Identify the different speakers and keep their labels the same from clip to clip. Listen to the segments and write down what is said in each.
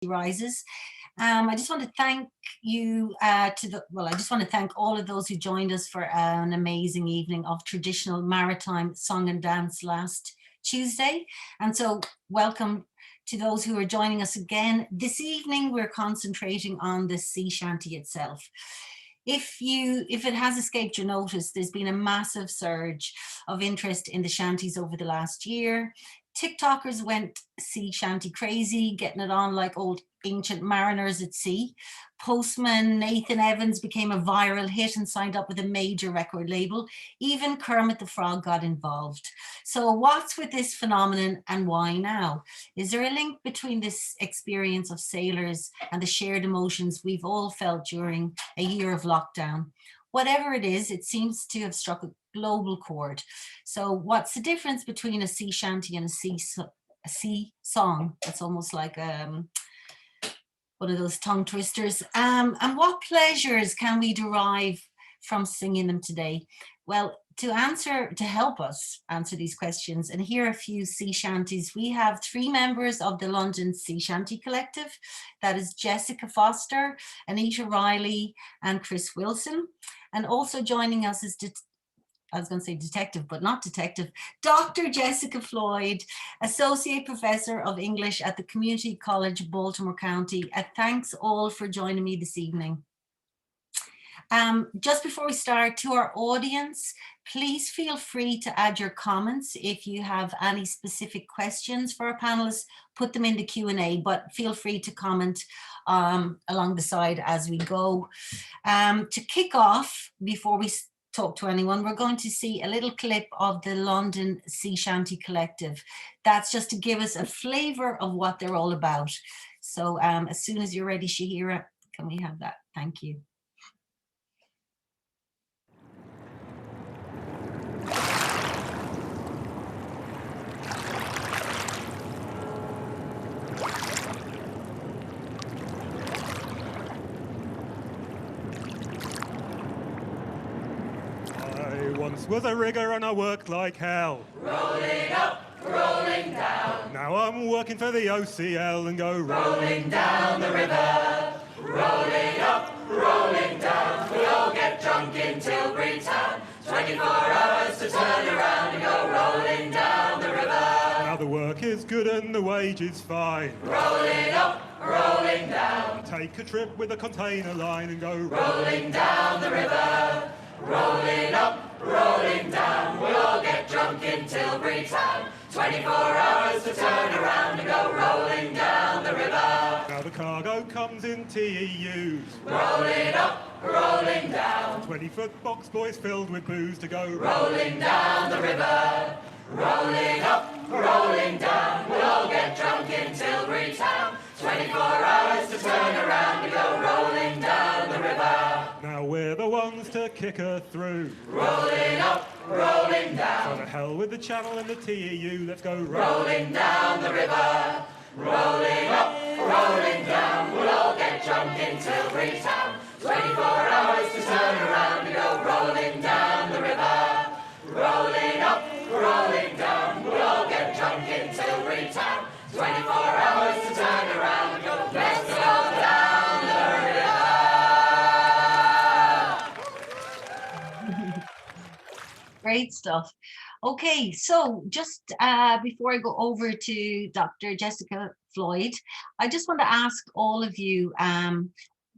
Speaker 1: Rises. I just want to thank you I just want to thank all of those who joined us for an amazing evening of traditional maritime song and dance last Tuesday. And so welcome to those who are joining us again. This evening, we're concentrating on the sea shanty itself. If it has escaped your notice, there's been a massive surge of interest in the shanties over the last year. TikTokers went sea shanty crazy, getting it on like old ancient mariners at sea. Postman Nathan Evans became a viral hit and signed up with a major record label. Even Kermit the Frog got involved. So what's with this phenomenon and why now? Is there a link between this experience of sailors and the shared emotions we've all felt during a year of lockdown? Whatever it is, it seems to have struck a global chord. So what's the difference between a sea shanty and a sea song? It's almost like one of those tongue twisters. And what pleasures can we derive from singing them today? Well, to help us answer these questions and hear a few sea shanties, we have three members of the London Sea Shanty Collective. That is Jessica Foster, Anita Reilly, and Chris Wilson. And also joining us is I was going to say detective, but not detective, Dr. Jessica Floyd, Associate Professor of English at the Community College, Baltimore County. Thanks all for joining me this evening. Just before we start, to our audience, please feel free to add your comments. If you have any specific questions for our panelists, put them in the Q&A, but feel free to comment along the side as we go. To kick off, before we talk to anyone, we're going to see a little clip of the London Sea Shanty Collective. That's just to give us a flavour of what they're all about. So as soon as you're ready, Shahira, can we have that? Thank you.
Speaker 2: Once was a rigger and I worked like hell.
Speaker 3: Rolling up, rolling down.
Speaker 2: Now I'm working for the OCL and go
Speaker 3: rolling down the river. Rolling up, rolling down. We all get drunk in Tilbury Town. 24 hours to turn around and go rolling down the river.
Speaker 2: Now the work is good and the wage is fine.
Speaker 3: Rolling up, rolling down.
Speaker 2: Take a trip with a container line and go
Speaker 3: rolling down the river. Rolling up, rolling down. We'll all get drunk in Tilbury Town. 24 hours to turn around and go rolling down the river.
Speaker 2: Now the cargo comes in TEUs.
Speaker 3: Rolling up, rolling down.
Speaker 2: 20-foot box boys filled with booze to go
Speaker 3: rolling down the river. Rolling up, rolling down. We'll all get drunk in Tilbury Town. 24 hours to turn around and go rolling down the river.
Speaker 2: Now we're the ones to kick her through.
Speaker 3: Rolling up, rolling down.
Speaker 2: So to hell with the channel and the TEU, let's go
Speaker 3: rolling down the river. Rolling up, rolling down. We'll all get drunk in Tilbury Town. 24 hours to turn around and go rolling down the river. Rolling up, rolling down. We'll all get drunk in Tilbury Town. 24 hours to turn around and go, let's go down the river.
Speaker 1: Great stuff. Okay, so just before I go over to Dr. Jessica Floyd, I just want to ask all of you,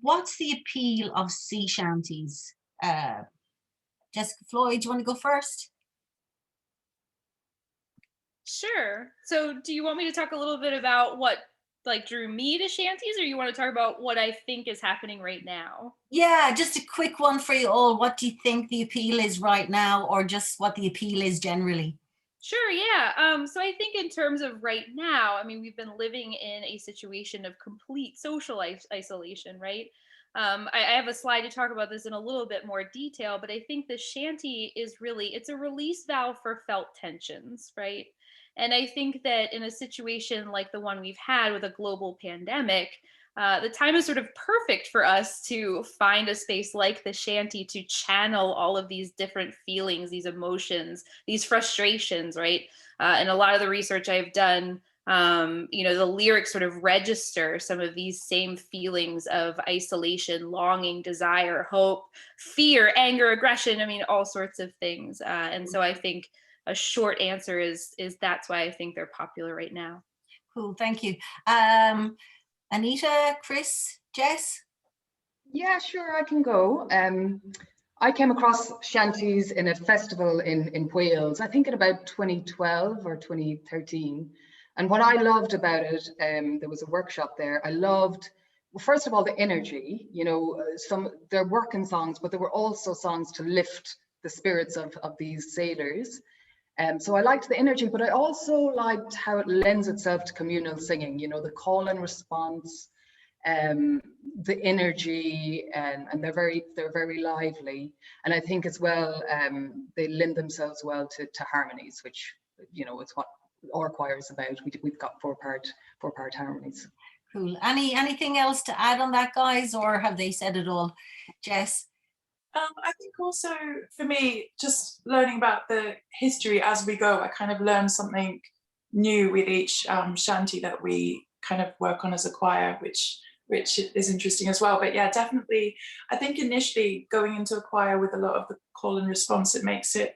Speaker 1: what's the appeal of sea shanties? Jessica Floyd, do you want to go first?
Speaker 4: Sure. So do you want me to talk a little bit about what drew me to shanties, or you want to talk about what I think is happening right now?
Speaker 1: Yeah, just a quick one for you all. What do you think the appeal is right now, or just what the appeal is generally?
Speaker 4: Sure, yeah. So I think in terms of right now, I mean, we've been living in a situation of complete social isolation, right? I have a slide to talk about this in a little bit more detail, but I think the shanty is it's a release valve for felt tensions, right? And I think that in a situation like the one we've had with a global pandemic, the time is sort of perfect for us to find a space like the shanty to channel all of these different feelings, these emotions, these frustrations, right? And a lot of the research I've done You know, the lyrics sort of register some of these same feelings of isolation, longing, desire, hope, fear, anger, aggression. I mean, all sorts of things. And so I think a short answer is that's why I think they're popular right now.
Speaker 1: Cool, thank you. Anita, Chris, Jess?
Speaker 5: Yeah, sure, I can go. I came across shanties in a festival in Wales, I think in about 2012 or 2013. And what I loved about it, there was a workshop there. I loved, well, first of all, the energy. You know, they're working songs, but there were also songs to lift the spirits of these sailors. So I liked the energy, but I also liked how it lends itself to communal singing. You know, the call and response, the energy, and they're very lively. And I think as well, they lend themselves well to harmonies, which, you know, it's what our choir is about. We've got four-part harmonies.
Speaker 1: Cool. Anything else to add on that, guys, or have they said it all? Jess?
Speaker 6: I think also for me, just learning about the history as we go, I kind of learn something new with each shanty that we kind of work on as a choir, which is interesting as well. But yeah, definitely, I think initially going into a choir with a lot of the call and response, it makes it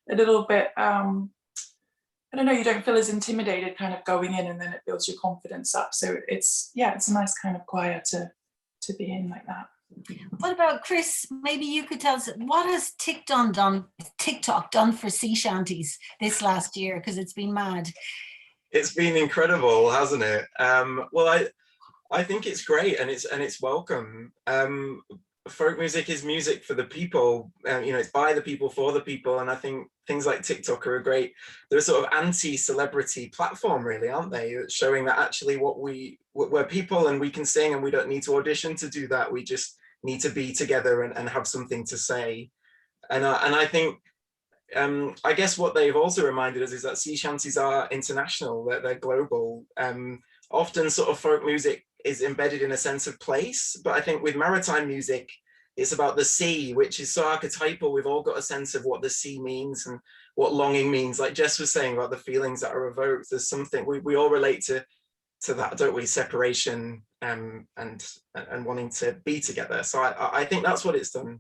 Speaker 6: a little bit, I don't know, you don't feel as intimidated kind of going in, and then it builds your confidence up. So it's a nice kind of choir to be in like that.
Speaker 1: What about Chris? Maybe you could tell us, what has TikTok done for sea shanties this last year? Because it's been mad.
Speaker 7: It's been incredible, hasn't it? Well, I think it's great, and it's welcome. Folk music is music for the people. You know, it's by the people for the people, and I think things like TikTok are they're a sort of anti-celebrity platform, really, aren't they? Showing that actually we're people, and we can sing, and we don't need to audition to do that. We just need to be together and have something to say. And I think, I guess what they've also reminded us is that sea shanties are international, they're global. Often sort of folk music is embedded in a sense of place, but I think with maritime music, it's about the sea, which is so archetypal. We've all got a sense of what the sea means and what longing means. Like Jess was saying about the feelings that are evoked, there's something, we all relate to that, don't we? Separation and wanting to be together. So I think that's what it's done.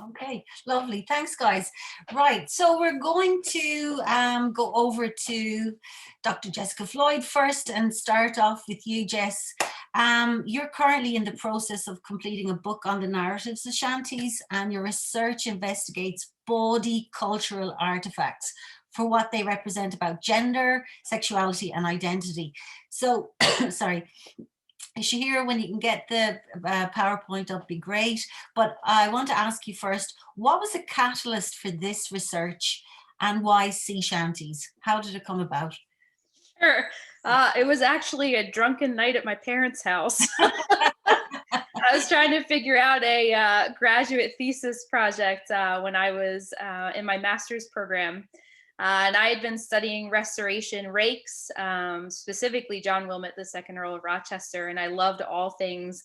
Speaker 1: Okay, lovely. Thanks, guys. Right, so we're going to go over to Dr. Jessica Floyd first and start off with you, Jess. You're currently in the process of completing a book on the narratives of shanties, and your research investigates bawdy cultural artifacts for what they represent about gender, sexuality, and identity. So, sorry. Shahira, when you can get the PowerPoint up, be great. But I want to ask you first, what was the catalyst for this research, and why sea shanties? How did it come about?
Speaker 4: Sure. It was actually a drunken night at my parents' house. I was trying to figure out a graduate thesis project when I was in my master's program. And I had been studying restoration rakes, specifically John Wilmot, the second Earl of Rochester, and I loved all things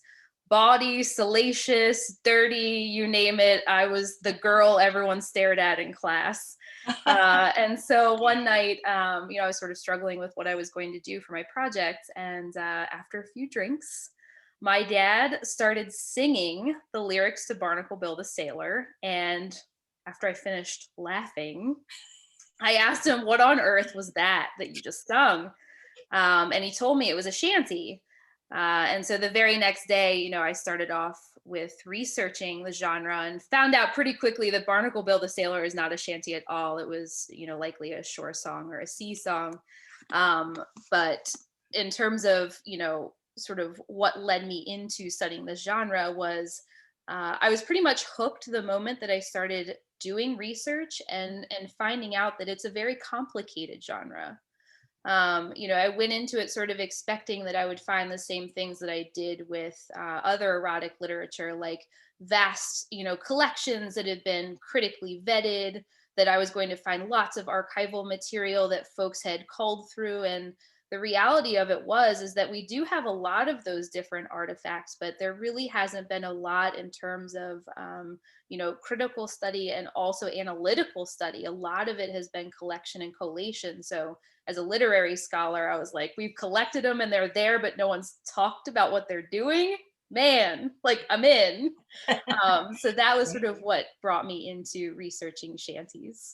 Speaker 4: bawdy, salacious, dirty, you name it. I was the girl everyone stared at in class. And so one night, I was sort of struggling with what I was going to do for my project. And after a few drinks, my dad started singing the lyrics to Barnacle Bill the Sailor. And after I finished laughing, I asked him, what on earth was that you just sung? And he told me it was a shanty. And so the very next day, I started off with researching the genre and found out pretty quickly that Barnacle Bill the Sailor is not a shanty at all. It was, likely a shore song or a sea song. But in terms of, sort of what led me into studying this genre was I was pretty much hooked the moment that I started doing research and finding out that it's a very complicated genre. I went into it sort of expecting that I would find the same things that I did with other erotic literature, like vast, collections that had been critically vetted, that I was going to find lots of archival material that folks had culled through. And the reality of it is that we do have a lot of those different artifacts, but there really hasn't been a lot in terms of, critical study and also analytical study. A lot of it has been collection and collation. So as a literary scholar, I was like, we've collected them and they're there, but no one's talked about what they're doing. Man, like I'm in. So that was sort of what brought me into researching shanties.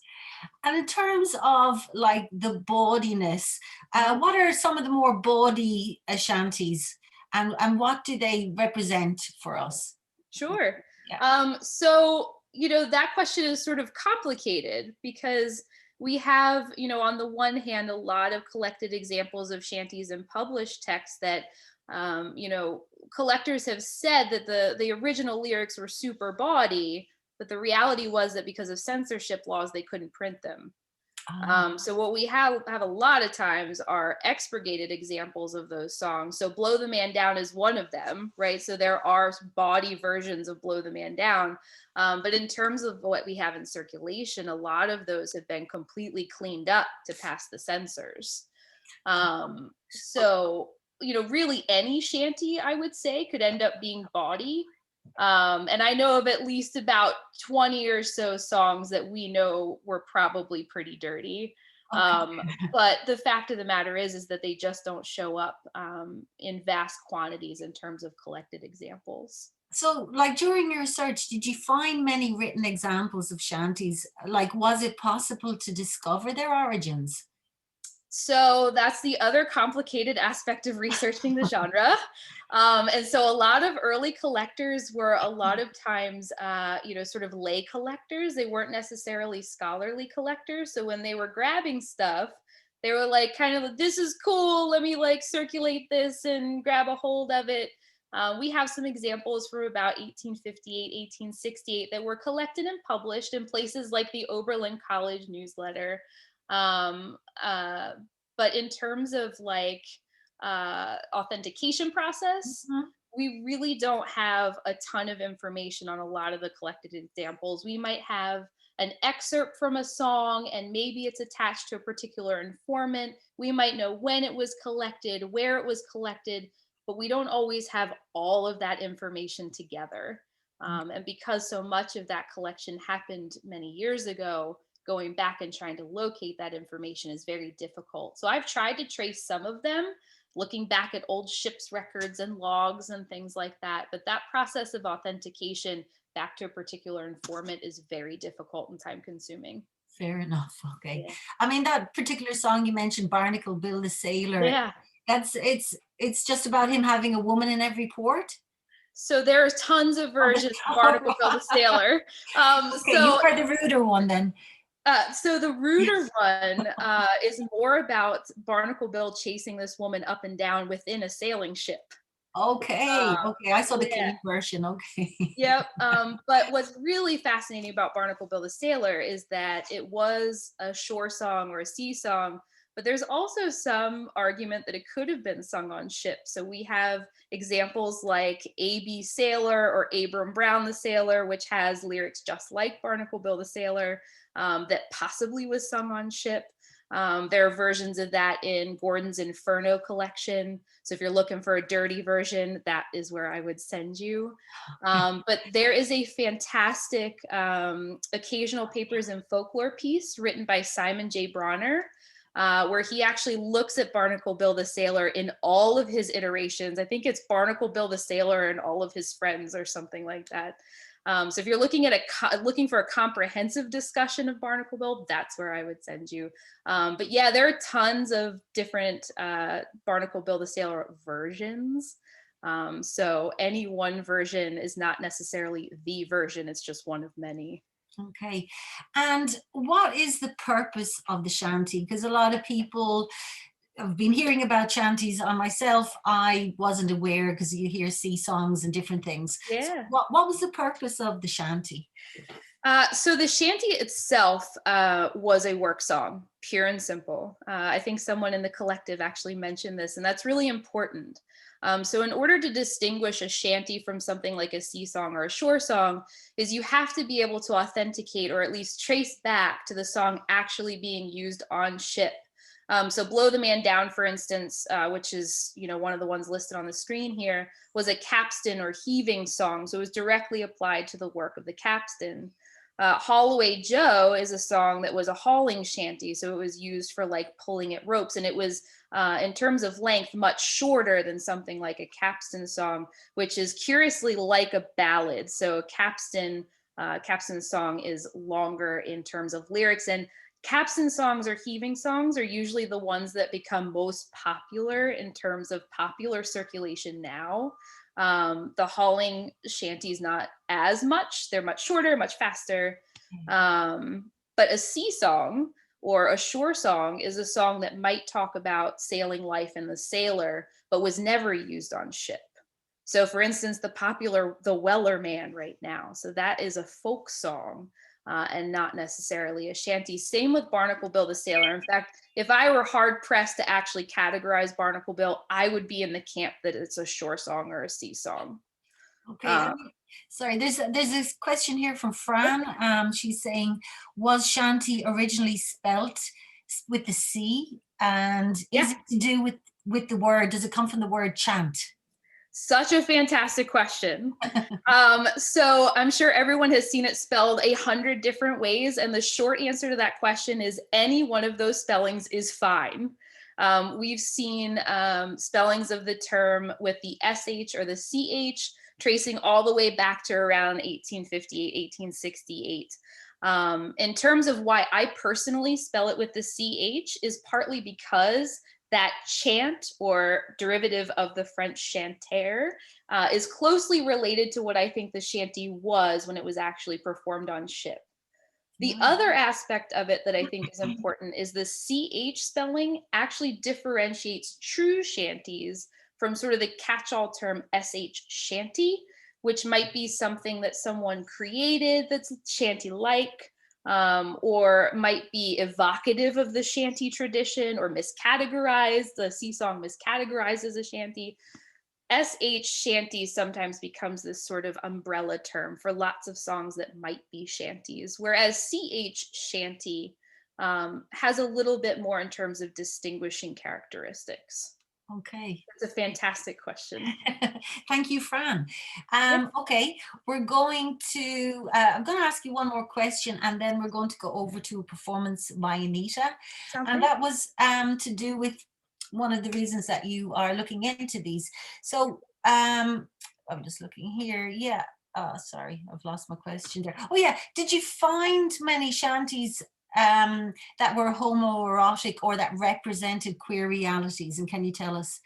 Speaker 1: And in terms of like the bawdiness, what are some of the more bawdy shanties, and what do they represent for us?
Speaker 4: Sure.
Speaker 1: Yeah.
Speaker 4: So, that question is sort of complicated because we have, on the one hand, a lot of collected examples of shanties and published texts that, collectors have said that the original lyrics were super bawdy, but the reality was that because of censorship laws, they couldn't print them. So what we have a lot of times are expurgated examples of those songs. So Blow the Man Down is one of them, right? So there are bawdy versions of Blow the Man Down. But in terms of what we have in circulation, a lot of those have been completely cleaned up to pass the censors. So, really any shanty, I would say, could end up being bawdy. And I know of at least about 20 or so songs that we know were probably pretty dirty.
Speaker 1: Okay.
Speaker 4: But the fact of the matter is that they just don't show up in vast quantities in terms of collected examples.
Speaker 1: So, like during your research, did you find many written examples of shanties? Like, was it possible to discover their origins?
Speaker 4: So that's the other complicated aspect of researching the genre. And so a lot of early collectors were a lot of times, sort of lay collectors. They weren't necessarily scholarly collectors. So when they were grabbing stuff, they were like, kind of, this is cool. Let me like circulate this and grab a hold of it. We have some examples from about 1858, 1868 that were collected and published in places like the Oberlin College newsletter. But in terms of like authentication process, we really don't have a ton of information on a lot of the collected examples. We might have an excerpt from a song and maybe it's attached to a particular informant. We might know when it was collected, where it was collected, but we don't always have all of that information together. And because so much of that collection happened many years ago, going back and trying to locate that information is very difficult. So I've tried to trace some of them, looking back at old ships records and logs and things like that. But that process of authentication back to a particular informant is very difficult and time consuming.
Speaker 1: Fair enough. Okay.
Speaker 4: Yeah.
Speaker 1: I mean, that particular song you mentioned, Barnacle Bill the Sailor.
Speaker 4: Yeah.
Speaker 1: It's just about him having a woman in every port.
Speaker 4: So there are tons of versions of Barnacle Bill the Sailor.
Speaker 1: Okay, you are the ruder one then.
Speaker 4: So the ruder one is more about Barnacle Bill chasing this woman up and down within a sailing ship.
Speaker 1: Okay, okay, I saw the clean version. Okay.
Speaker 4: Yep. But what's really fascinating about Barnacle Bill the Sailor is that it was a shore song or a sea song, but there's also some argument that it could have been sung on ships. So we have examples like A.B. Sailor or Abram Brown the Sailor, which has lyrics just like Barnacle Bill the Sailor. That possibly was sung on ship. There are versions of that in Gordon's Inferno collection. So if you're looking for a dirty version, that is where I would send you. But there is a fantastic occasional papers and folklore piece written by Simon J. Bronner, where he actually looks at Barnacle Bill the Sailor in all of his iterations. I think it's Barnacle Bill the Sailor and all of his friends or something like that. So if you're looking at looking for a comprehensive discussion of Barnacle Bill, that's where I would send you. But yeah, there are tons of different Barnacle Bill the Sailor versions. So any one version is not necessarily the version, it's just one of many.
Speaker 1: Okay. And what is the purpose of the shanty? Because a lot of people have been hearing about shanties. On myself, I wasn't aware because you hear sea songs and different things.
Speaker 4: Yeah.
Speaker 1: So what was the purpose of the shanty?
Speaker 4: So the shanty itself was a work song, pure and simple. I think someone in the collective actually mentioned this, and that's really important. So in order to distinguish a shanty from something like a sea song or a shore song, is you have to be able to authenticate or at least trace back to the song actually being used on ship. So Blow the Man Down, for instance, which is, one of the ones listed on the screen here, was a capstan or heaving song. So it was directly applied to the work of the capstan. Haul Away Joe is a song that was a hauling shanty. So it was used for like pulling at ropes, and it was, in terms of length, much shorter than something like a capstan song, which is curiously like a ballad. So a capstan song is longer in terms of lyrics, and capstan songs or heaving songs are usually the ones that become most popular in terms of popular circulation now. The hauling shanties, not as much. They're much shorter, much faster. But a sea song or a shore song is a song that might talk about sailing life and the sailor, but was never used on ship. So for instance, the popular The Weller Man right now. So that is a folk song and not necessarily a shanty. Same with Barnacle Bill the Sailor. In fact, if I were hard pressed to actually categorize Barnacle Bill, I would be in the camp that it's a shore song or a sea song.
Speaker 1: Okay, sorry, there's this question here from Fran. She's saying, was shanty originally spelt with the C? And is it to do with the word, does it come from the word chant?
Speaker 4: Such a fantastic question. So I'm sure everyone has seen it spelled 100 different ways. And the short answer to that question is any one of those spellings is fine. We've seen spellings of the term with the SH or the CH, tracing all the way back to around 1858, 1868. In terms of why I personally spell it with the CH is partly because that chant, or derivative of the French chanter, is closely related to what I think the shanty was when it was actually performed on ship. The other aspect of it that I think is important is the CH spelling actually differentiates true shanties from sort of the catch-all term SH shanty, which might be something that someone created that's shanty-like, or might be evocative of the shanty tradition or miscategorized. The sea song miscategorized as a shanty. SH shanty sometimes becomes this sort of umbrella term for lots of songs that might be shanties, whereas CH shanty has a little bit more in terms of distinguishing characteristics.
Speaker 1: Okay.
Speaker 4: That's a fantastic question.
Speaker 1: Thank you, Fran. Okay, we're going to, I'm going to ask you one more question, and then we're going to go over to a performance by Anita. And that was to do with one of the reasons that you are looking into these. So I'm just looking here. Yeah. Sorry, I've lost my question there. Oh yeah, did you find many shanties that were homoerotic or that represented queer realities? And can you tell us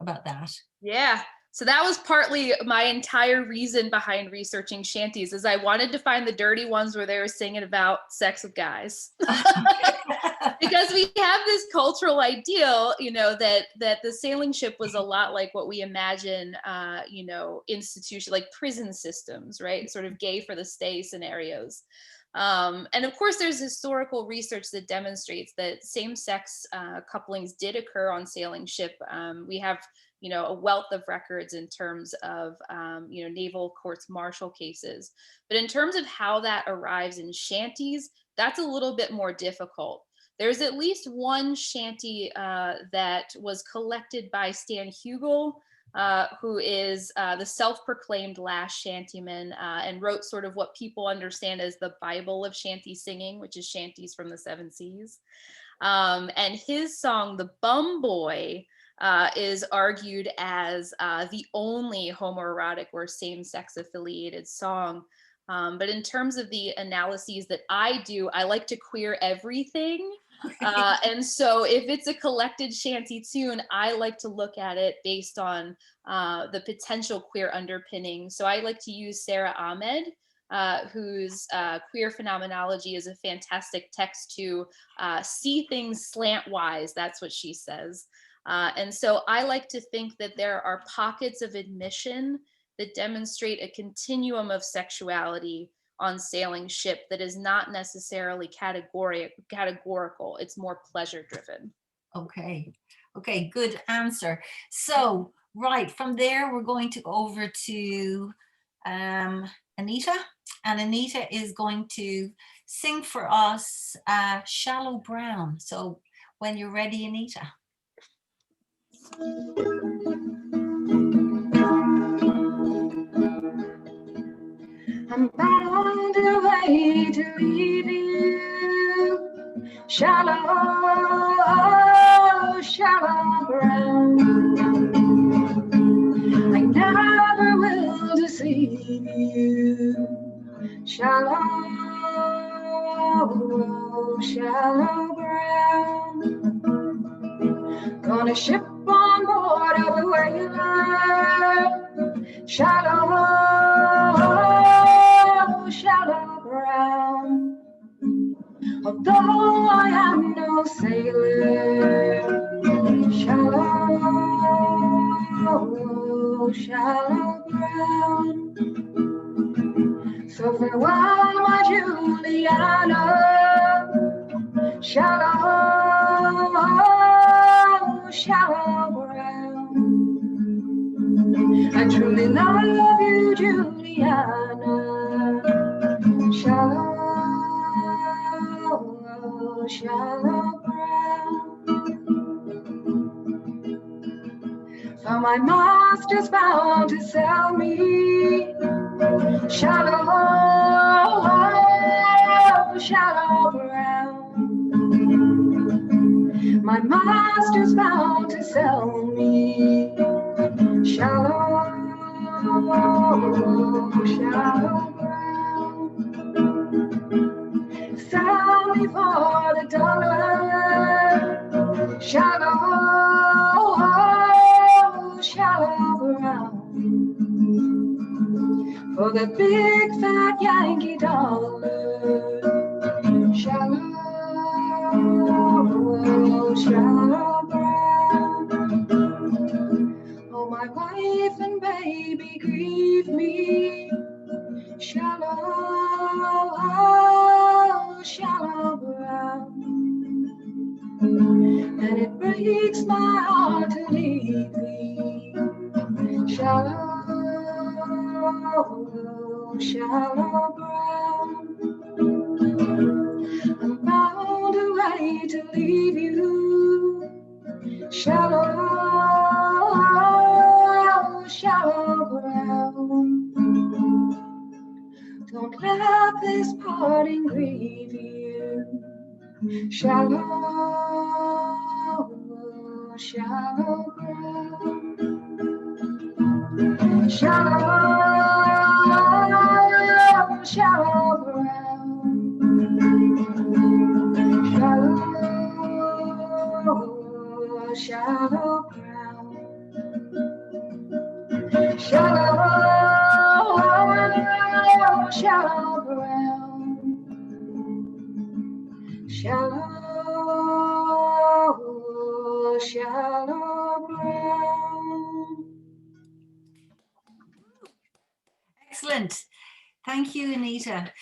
Speaker 1: about that?
Speaker 4: Yeah, so that was partly my entire reason behind researching shanties, is I wanted to find the dirty ones where they were singing about sex with guys. Because we have this cultural ideal, that the sailing ship was a lot like what we imagine, institution, like prison systems, right? Sort of gay for the stay scenarios. And of course, there's historical research that demonstrates that same-sex couplings did occur on sailing ship. We have, a wealth of records in terms of, naval courts martial cases. But in terms of how that arrives in shanties, that's a little bit more difficult. There's at least one shanty that was collected by Stan Hugel, who is the self-proclaimed last shantyman, and wrote sort of what people understand as the Bible of shanty singing, which is shanties from the Seven Seas. And his song, The Bum Boy, is argued as the only homoerotic or same-sex affiliated song. But in terms of the analyses that I do, I like to queer everything. And so if it's a collected shanty tune, I like to look at it based on the potential queer underpinning. So I like to use Sarah Ahmed, whose queer phenomenology is a fantastic text to see things slantwise. That's what she says. And so I like to think that there are pockets of admission that demonstrate a continuum of sexuality on sailing ship that is not necessarily categorical. It's more pleasure driven. Okay,
Speaker 1: good answer. So, right, from there, we're going to go over to Anita, and Anita is going to sing for us Shallow Brown. So when you're ready, Anita.
Speaker 5: I'm bound away to leave you, shallow, shallow ground. I never will deceive you, shallow, shallow ground. Gonna ship on board of a whaler, shallow, shallow ground. Although I am no sailor, shallow, shallow ground. So farewell, my Juliana, shallow, shallow ground. I truly love you, Juliana, shallow, shallow ground. For my master's bound to sell me, shallow, shallow ground. My master's bound to sell me, shallow, shallow ground. Sell me for the dollar, shallow, shallow ground. For the big fat Yankee dollar, shallow, shallow ground. Oh, my wife and baby grieve me, shallow, shallow ground. And it breaks my heart to leave thee, shallow, shallow ground. I'm bound away to leave you, shallow, shallow ground. Don't let this parting grieve you, shallow, shallow ground. Shallow, shallow ground. Shallow, shallow ground. Shallow, shallow ground. Shallow, shallow ground.
Speaker 1: Excellent. Thank you, Anita.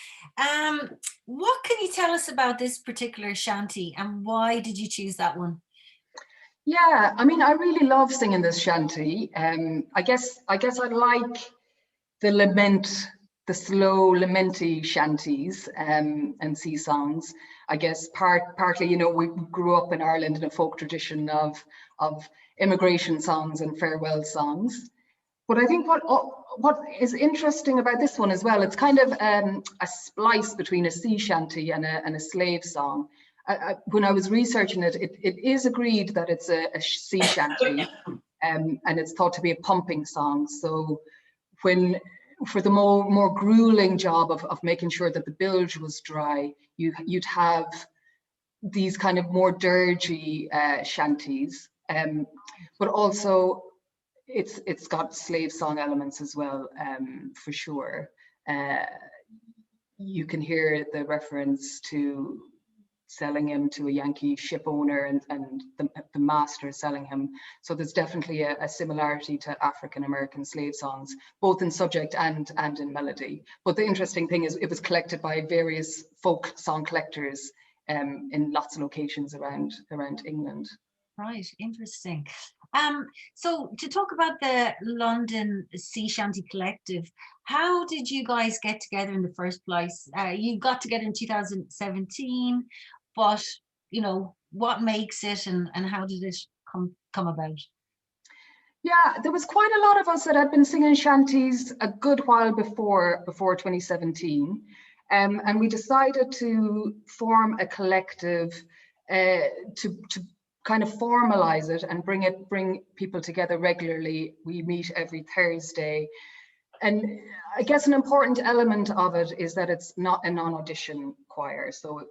Speaker 1: What can you tell us about this particular shanty and why did you choose that one?
Speaker 5: Yeah, I mean, I really love singing this shanty. I guess I like the lament, the slow lamenty shanties and sea songs. I guess partly, you know, we grew up in Ireland in a folk tradition of immigration songs and farewell songs. But I think what is interesting about this one as well, it's kind of a splice between a sea shanty and a slave song. When I was researching it, it is agreed that it's a sea shanty, and it's thought to be a pumping song. So for the more grueling job of making sure that the bilge was dry, you'd have these kind of more dirgy shanties, but also it's got slave song elements as well, for sure. You can hear the reference to selling him to a Yankee ship owner and the master selling him. So there's definitely a similarity to African-American slave songs, both in subject and in melody. But the interesting thing is it was collected by various folk song collectors in lots of locations around England.
Speaker 1: Right, interesting. So to talk about the London Sea Shanty Collective, how did you guys get together in the first place? You got together in 2017, but you know, what makes it, and how did it come about?
Speaker 5: Yeah, there was quite a lot of us that had been singing shanties a good while before 2017, and we decided to form a collective to kind of formalize it and bring people together regularly. We meet every Thursday, and I guess an important element of it is that it's not a non-audition choir, so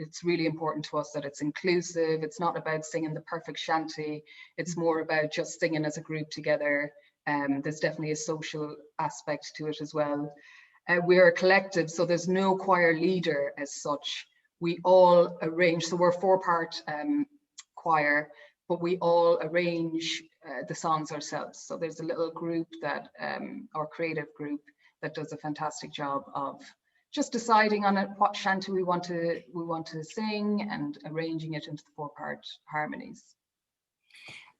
Speaker 5: it's really important to us that it's inclusive. It's not about singing the perfect shanty. It's more about just singing as a group together. There's definitely a social aspect to it as well. We're a collective, so there's no choir leader as such. We all arrange, so we're a 4-part choir, but we all arrange the songs ourselves. So there's a little group that, our creative group, that does a fantastic job of just deciding on it, what shanty we want to sing and arranging it into the 4-part harmonies.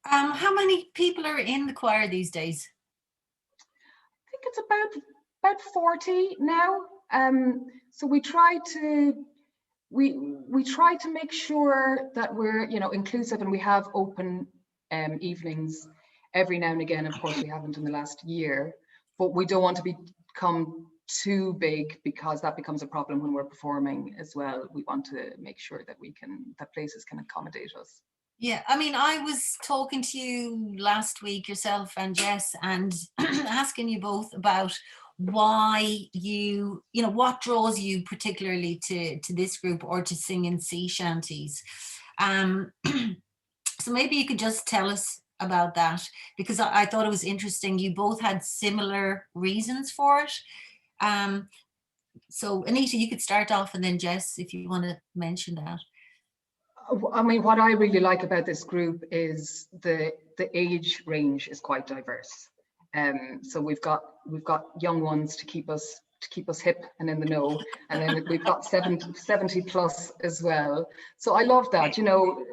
Speaker 1: How many people are in the choir these days?
Speaker 5: I think it's about 40 now. So we try to make sure that we're, you know, inclusive, and we have open evenings every now and again. Of course, we haven't in the last year, but we don't want to become too big, because that becomes a problem when we're performing as well. We want to make sure that that places can accommodate us.
Speaker 1: Yeah, I mean, I was talking to you last week, yourself and Jess, and asking you both about why you know, what draws you particularly to this group or to singing sea shanties. So maybe you could just tell us about that, because I thought it was interesting. You both had similar reasons for it. So Anita, you could start off, and then Jess, if you want to mention that.
Speaker 5: I mean, what I really like about this group is the age range is quite diverse. So we've got young ones to keep us hip and in the know, and then we've got 70 plus as well. So I love that. You know,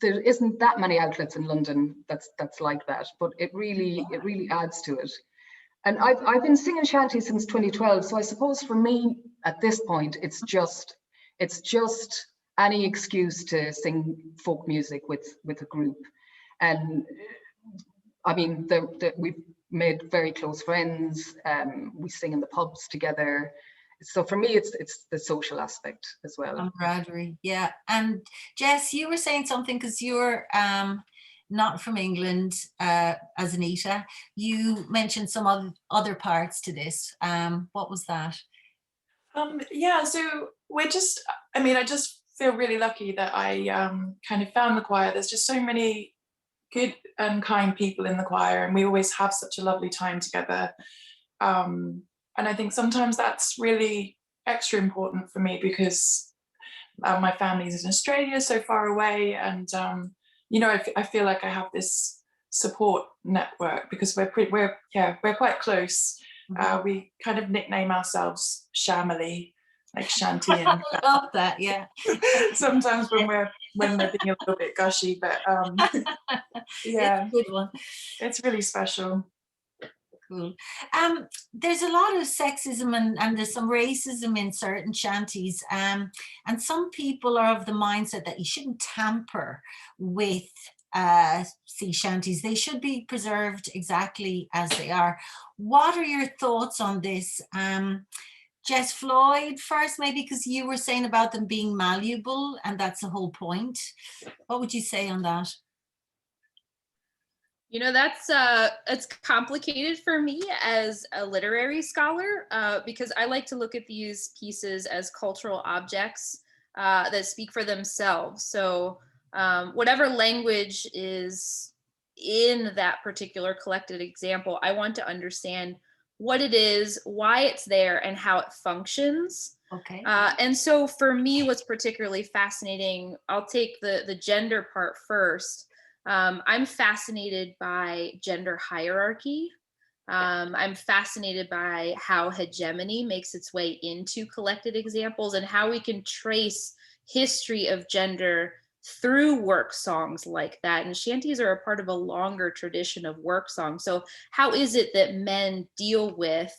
Speaker 5: there isn't that many outlets in London that's like that, but it really adds to it. And I've been singing shanty since 2012, so I suppose for me at this point it's just any excuse to sing folk music with a group. And I mean, we've made very close friends. We sing in the pubs together. So for me, it's the social aspect as well.
Speaker 1: Camaraderie, yeah. And Jess, you were saying something, because you're not from England, as Anita. You mentioned some other parts to this. What was that?
Speaker 6: Yeah, so we're just, I mean, I just feel really lucky that I kind of found the choir. There's just so many good and kind people in the choir, and we always have such a lovely time together. And I think sometimes that's really extra important for me, because my family's in Australia, so far away, and you know, I feel like I have this support network, because we're quite close. We kind of nickname ourselves Shamily, like Shanty. And
Speaker 1: I love that, yeah.
Speaker 6: sometimes when we're being a little bit gushy, but yeah,
Speaker 1: it's a good one.
Speaker 6: It's really special.
Speaker 1: Cool. There's a lot of sexism and there's some racism in certain shanties, and some people are of the mindset that you shouldn't tamper with sea shanties. They should be preserved exactly as they are. What are your thoughts on this? Jess, Floyd first, maybe, because you were saying about them being malleable, and that's the whole point. What would you say on that?
Speaker 4: You know, it's complicated for me as a literary scholar, because I like to look at these pieces as cultural objects that speak for themselves. So whatever language is in that particular collected example, I want to understand what it is, why it's there, and how it functions.
Speaker 1: Okay.
Speaker 4: And so for me, what's particularly fascinating, I'll take the gender part first. I'm fascinated by gender hierarchy. I'm fascinated by how hegemony makes its way into collected examples, and how we can trace history of gender through work songs like that. And shanties are a part of a longer tradition of work songs. So how is it that men deal with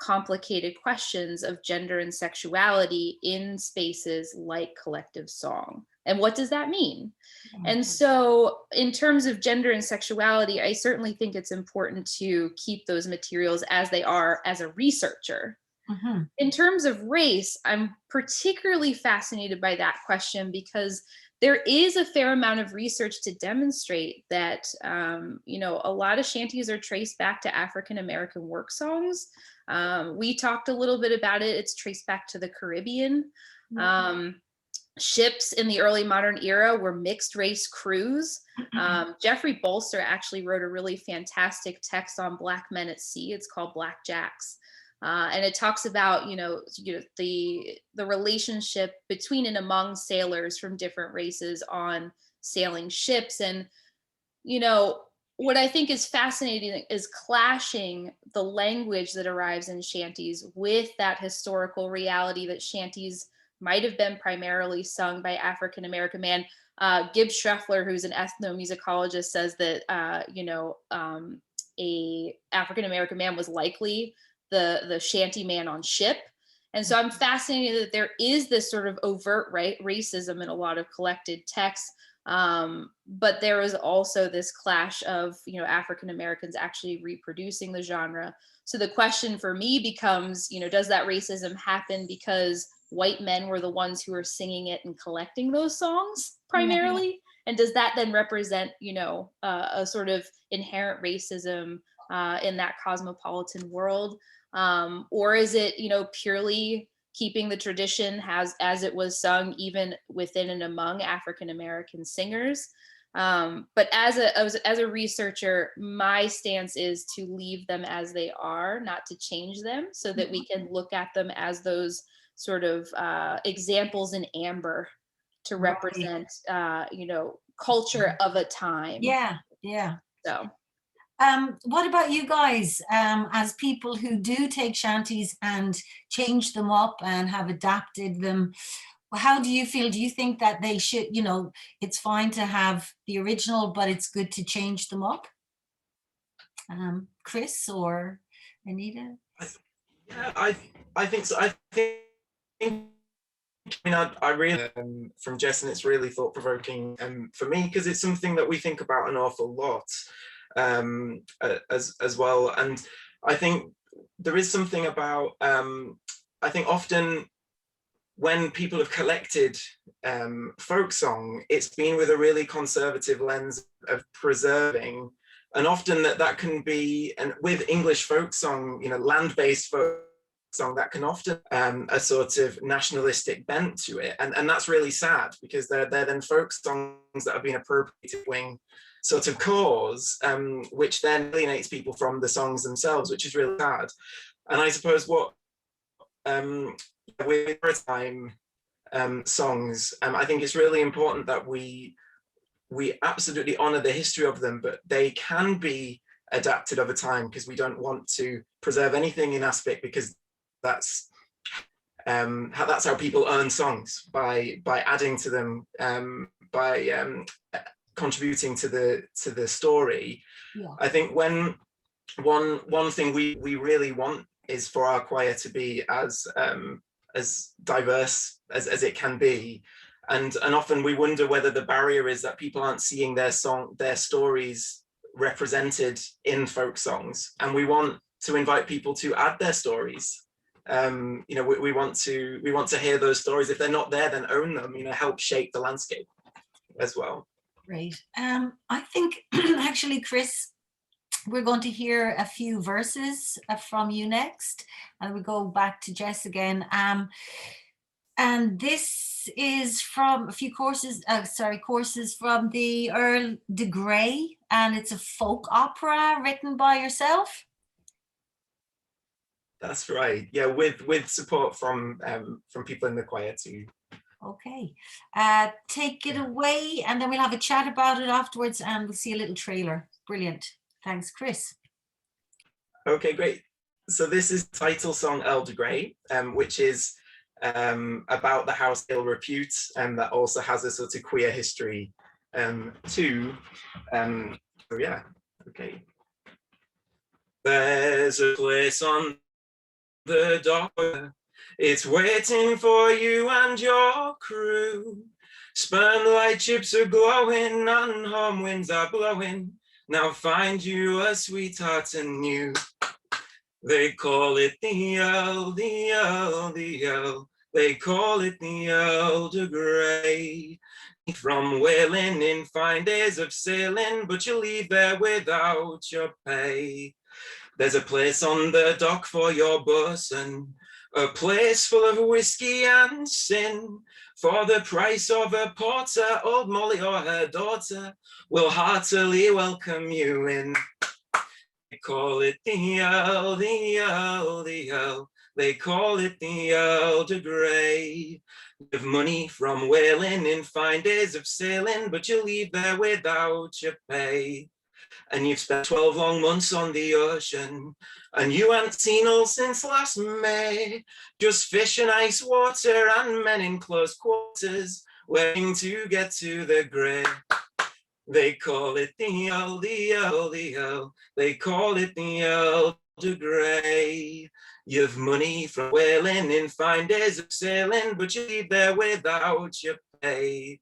Speaker 4: complicated questions of gender and sexuality in spaces like collective song? And what does that mean? And so in terms of gender and sexuality, I certainly think it's important to keep those materials as they are as a researcher. In terms of race, I'm particularly fascinated by that question because there is a fair amount of research to demonstrate that, you know, a lot of shanties are traced back to African American work songs. We talked a little bit about it. It's traced back to the Caribbean. Ships in the early modern era were mixed race crews. Jeffrey Bolster actually wrote a really fantastic text on Black men at sea. It's called Black Jacks. And it talks about, the relationship between and among sailors from different races on sailing ships. And, you know, what I think is fascinating is clashing the language that arrives in shanties with that historical reality that shanties might have been primarily sung by African American man. Gibb Schreffler, who's an ethnomusicologist, says that, a African American man was likely the shanty man on ship. And so I'm fascinated that there is this sort of overt racism in a lot of collected texts, but there is also this clash of, African Americans actually reproducing the genre. So the question for me becomes, does that racism happen because white men were the ones who were singing it and collecting those songs primarily? And does that then represent, a sort of inherent racism in that cosmopolitan world? Or is it, purely keeping the tradition as it was sung even within and among African American singers? But as a researcher, my stance is to leave them as they are, not to change them, so that we can look at them as those sort of examples in amber to represent, culture of a time.
Speaker 1: Yeah.
Speaker 4: So.
Speaker 1: What about you guys, as people who do take shanties and change them up and have adapted them? How do you feel? Do you think that they should, it's fine to have the original, but it's good to change them up? Chris or Anita?
Speaker 7: Yeah, I think so. I really from Jess, and it's really thought-provoking for me, because it's something that we think about an awful lot as well. And I think there is something about I think often when people have collected folk song, it's been with a really conservative lens of preserving, and often that can be, and with English folk song, land-based folk song, that can often a sort of nationalistic bent to it, and that's really sad, because they're then folk songs that have been appropriated wing sort of cause, which then alienates people from the songs themselves, which is really sad. And I suppose what with maritime songs, I think it's really important that we absolutely honor the history of them, but they can be adapted over time, because we don't want to preserve anything in aspect, because that's how people earn songs, by adding to them, by contributing to the story. I think when one thing we really want is for our choir to be as diverse as it can be, and often we wonder whether the barrier is that people aren't seeing their stories represented in folk songs, and we want to invite people to add their stories. We want to hear those stories. If they're not there, then own them, help shape the landscape as well.
Speaker 1: Great. I think actually, Chris, we're going to hear a few verses from you next, and we go back to Jess again. And this is from a few courses from the Earl de Grey, and it's a folk opera written by yourself.
Speaker 7: That's right. Yeah, with support from people in the choir too.
Speaker 1: Okay, take it away, and then we'll have a chat about it afterwards, and we'll see a little trailer. Brilliant. Thanks, Chris.
Speaker 7: Okay, great. So this is title song Earl de Grey, which is about the house ill repute, and that also has a sort of queer history too. So yeah, okay. There's a place on the dock, it's waiting for you and your crew Spurn light chips are glowing and home winds are blowing. Now find you a sweetheart anew. They call it the Earl, the Earl, the Earl. They call it the Elder Grey. From whaling in fine days of sailing, but you leave there without your pay. There's a place on the dock for your bosun, a place full of whiskey and sin. For the price of a porter, old Molly or her daughter will heartily welcome you in. They call it the Earl, the Earl, the Earl. They call it the Elder Grey. Give money from whaling in fine days of sailing, but you leave there without your pay. And you've spent 12 long months on the ocean, and you haven't seen all since last May. Just fish and ice water and men in close quarters, waiting to get to the grey. They call it the Earl, the Earl, the Earl. They call it the Elder Grey. You've money from whaling in fine days of sailing, but you leave there without your pay.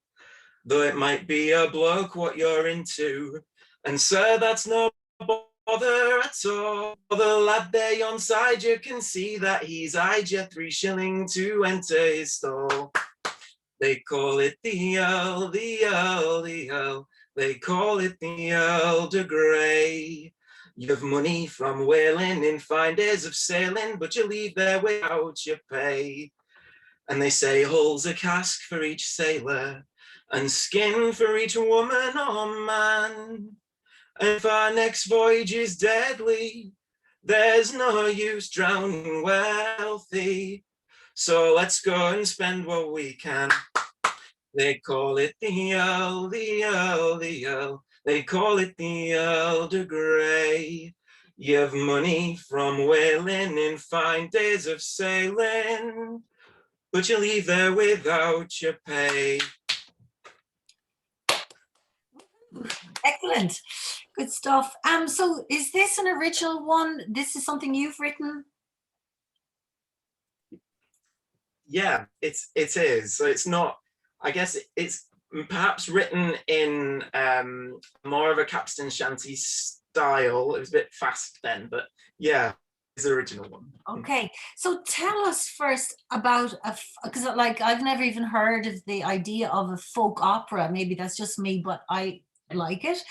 Speaker 7: Though it might be a bloke what you're into, and sir, that's no bother at all. The lad there yon side, you can see that he's eyed you 3 shillings to enter his stall. They call it the Earl, the Earl, the Earl. They call it the Elder Grey. You've money from whaling in fine days of sailing, but you leave there without your pay. And they say hulls a cask for each sailor, and skin for each woman or man. And if our next voyage is deadly, there's no use drowning wealthy. So let's go and spend what we can. They call it the Earl, the Earl, the Earl. They call it the Elder Grey. You've money from whaling in fine days of sailing, but you leave there without your pay.
Speaker 1: Excellent. Good stuff. So is this an original one? This is something you've written?
Speaker 7: Yeah, it is. So it's not, I guess it's perhaps written in more of a capstan shanty style. It was a bit fast then, but yeah, it's the original one.
Speaker 1: Okay, so tell us first about because like I've never even heard of the idea of a folk opera. Maybe that's just me, but I like it.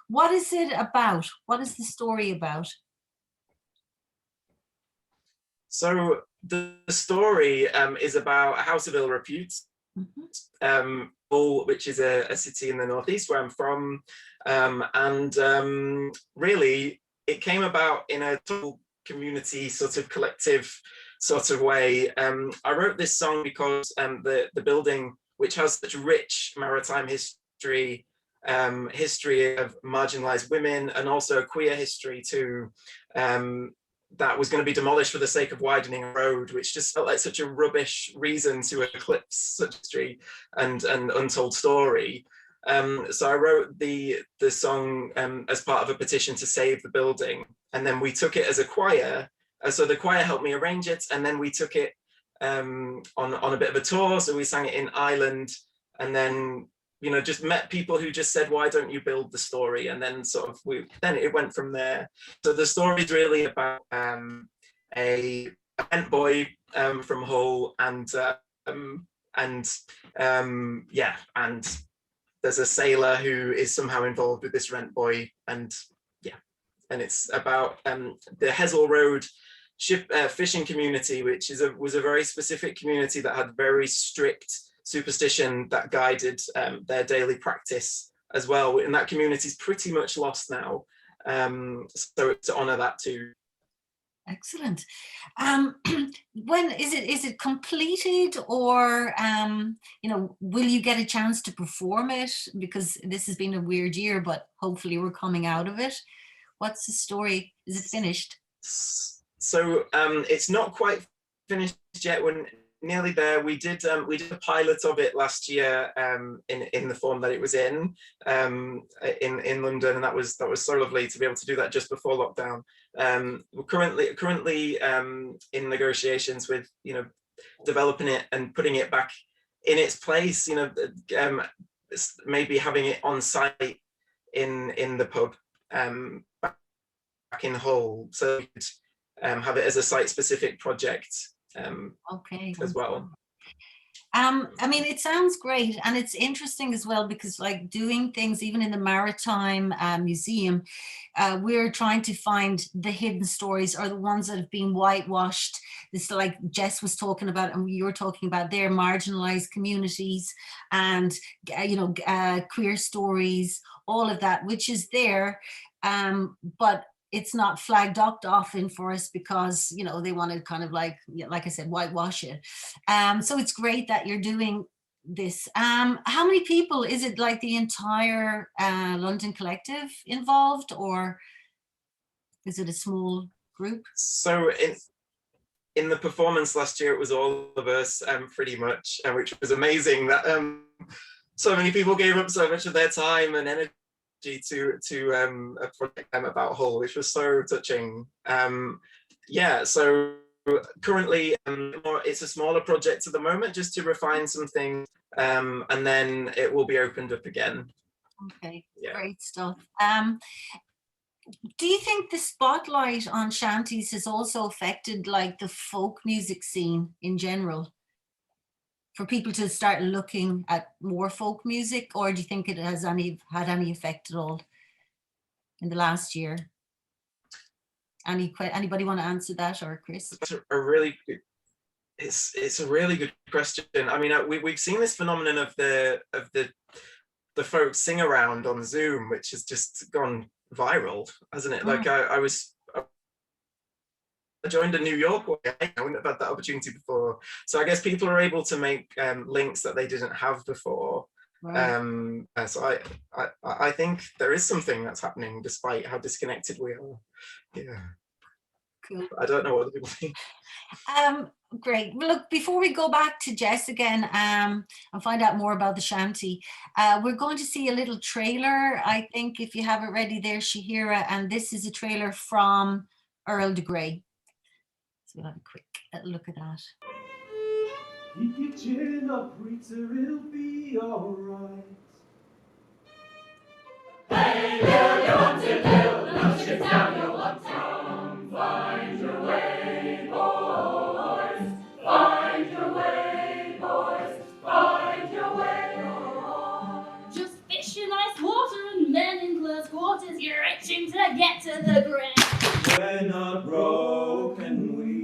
Speaker 1: What is it about? What is the story about?
Speaker 7: So the story is about a house of ill repute, Hull, which is a city in the northeast where I'm from, and really it came about in a total community sort of collective sort of way. I wrote this song because the building, which has such rich maritime history, history of marginalized women, and also queer history too, that was going to be demolished for the sake of widening a road, which just felt like such a rubbish reason to eclipse such history and untold story. So I wrote the song as part of a petition to save the building, and then we took it as a choir. So the choir helped me arrange it, and then we took it on a bit of a tour. So we sang it in Ireland, and then just met people who just said, why don't you build the story? And then sort of then it went from there. So the story is really about a rent boy from Hull, and there's a sailor who is somehow involved with this rent boy, and it's about the Hessel Road fishing community, which was a very specific community that had very strict superstition that guided their daily practice as well, and that community is pretty much lost now, so to honor that too.
Speaker 1: Excellent. When is it completed, or will you get a chance to perform it? Because this has been a weird year, but hopefully we're coming out of it. What's the story? Is it finished?
Speaker 7: So it's not quite finished yet. We're nearly there. We did a pilot of it last year in the form that it was in London, and that was so lovely to be able to do that just before lockdown. We're currently in negotiations with developing it and putting it back in its place, you know, maybe having it on site in the pub back in Hull, so we could have it as a site-specific project
Speaker 1: Okay.
Speaker 7: as well.
Speaker 1: I mean, it sounds great, and it's interesting as well because, like, doing things even in the Maritime Museum, we're trying to find the hidden stories or the ones that have been whitewashed. This, like Jess was talking about, and you were talking about, their marginalized communities, and you know, queer stories, all of that, which is there, but it's not flagged up often for us because, you know, they want to kind of like I said, whitewash it. So it's great that you're doing this. How many people is it, like the entire London collective involved, or is it a small group?
Speaker 7: So in the performance last year, it was all of us pretty much, which was amazing that so many people gave up so much of their time and energy to a project about Hull, which was so touching. Yeah, so currently it's a smaller project at the moment, just to refine some things, and then it will be opened up again.
Speaker 1: Okay,
Speaker 7: Yeah.
Speaker 1: great stuff. Do you think the spotlight on shanties has also affected, like, the folk music scene in general, for people to start looking at more folk music, or do you think it has had any effect at all in the last year? Anybody want to answer that, or Chris?
Speaker 7: That's a really good, it's a really good question. I mean, we've seen this phenomenon of the folk sing around on Zoom, which has just gone viral, hasn't it? Like I joined a New York way. I wouldn't have had that opportunity before. So I guess people are able to make links that they didn't have before. Right. So I think there is something that's happening despite how disconnected we are. Yeah. Cool. I don't know what other people think.
Speaker 1: Great. Well, look, before we go back to Jess again and find out more about the shanty, we're going to see a little trailer. I think if you have it ready there, Shahira, and this is a trailer from Earl de Grey. So we'll have a quick look at that.
Speaker 8: Keep your chin up, Rita, it'll be alright.
Speaker 3: Hey, Bill, you want to build, no shit down, you want to come. Find your way, boys. Find your way, boys. Find your way, boys.
Speaker 9: Just fish in ice water and men in close quarters, you're itching to get to the ground.
Speaker 8: We're not broken,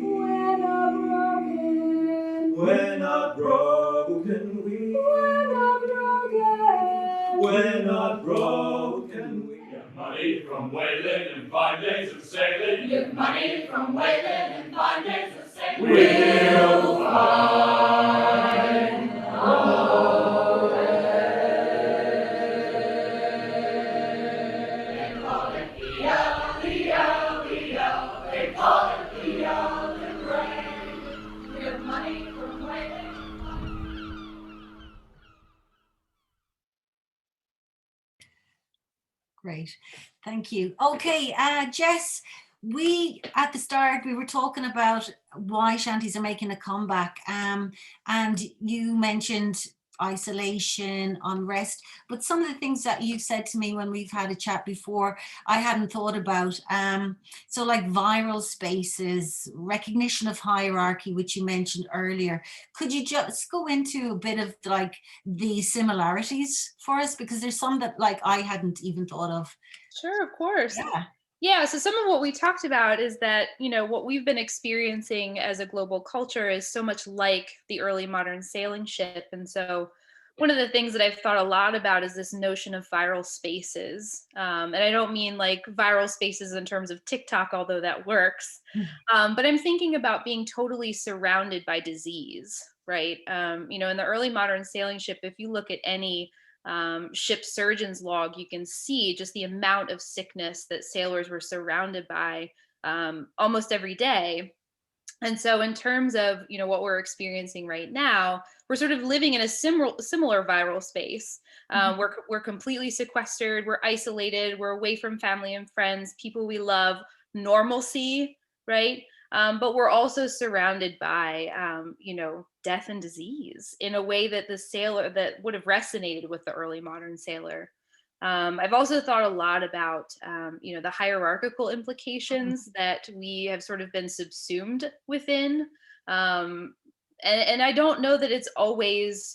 Speaker 9: We're not broken.
Speaker 8: we're not broken,
Speaker 9: We're not broken.
Speaker 8: we're not broken,
Speaker 3: Get money from whaling and 5 days of sailing.
Speaker 9: Get money from whaling and 5 days of sailing.
Speaker 3: We'll find our They call it the L, they call it the Earl de Grey.
Speaker 9: Get money from whaling.
Speaker 1: Great, thank you. Okay, Jess, at the start we were talking about why shanties are making a comeback, and you mentioned isolation, unrest, but some of the things that you've said to me when we've had a chat before, I hadn't thought about. So like viral spaces, recognition of hierarchy, which you mentioned earlier. Could you just go into a bit of like the similarities for us? Because there's some that like I hadn't even thought of.
Speaker 4: Sure, of course.
Speaker 1: Yeah.
Speaker 4: Yeah, so some of what we talked about is that, you know, what we've been experiencing as a global culture is so much like the early modern sailing ship. And so one of the things that I've thought a lot about is this notion of viral spaces. And I don't mean like viral spaces in terms of TikTok, although that works. But I'm thinking about being totally surrounded by disease, right? You know, in the early modern sailing ship, if you look at any ship surgeon's log, you can see just the amount of sickness that sailors were surrounded by almost every day. And so in terms of, you know, what we're experiencing right now, we're sort of living in a similar viral space. We're completely sequestered, we're isolated, we're away from family and friends, people we love, normalcy, right? but we're also surrounded by, death and disease in a way that the sailor that would have resonated with the early modern sailor. I've also thought a lot about, the hierarchical implications that we have sort of been subsumed within. Um, and I don't know that it's always,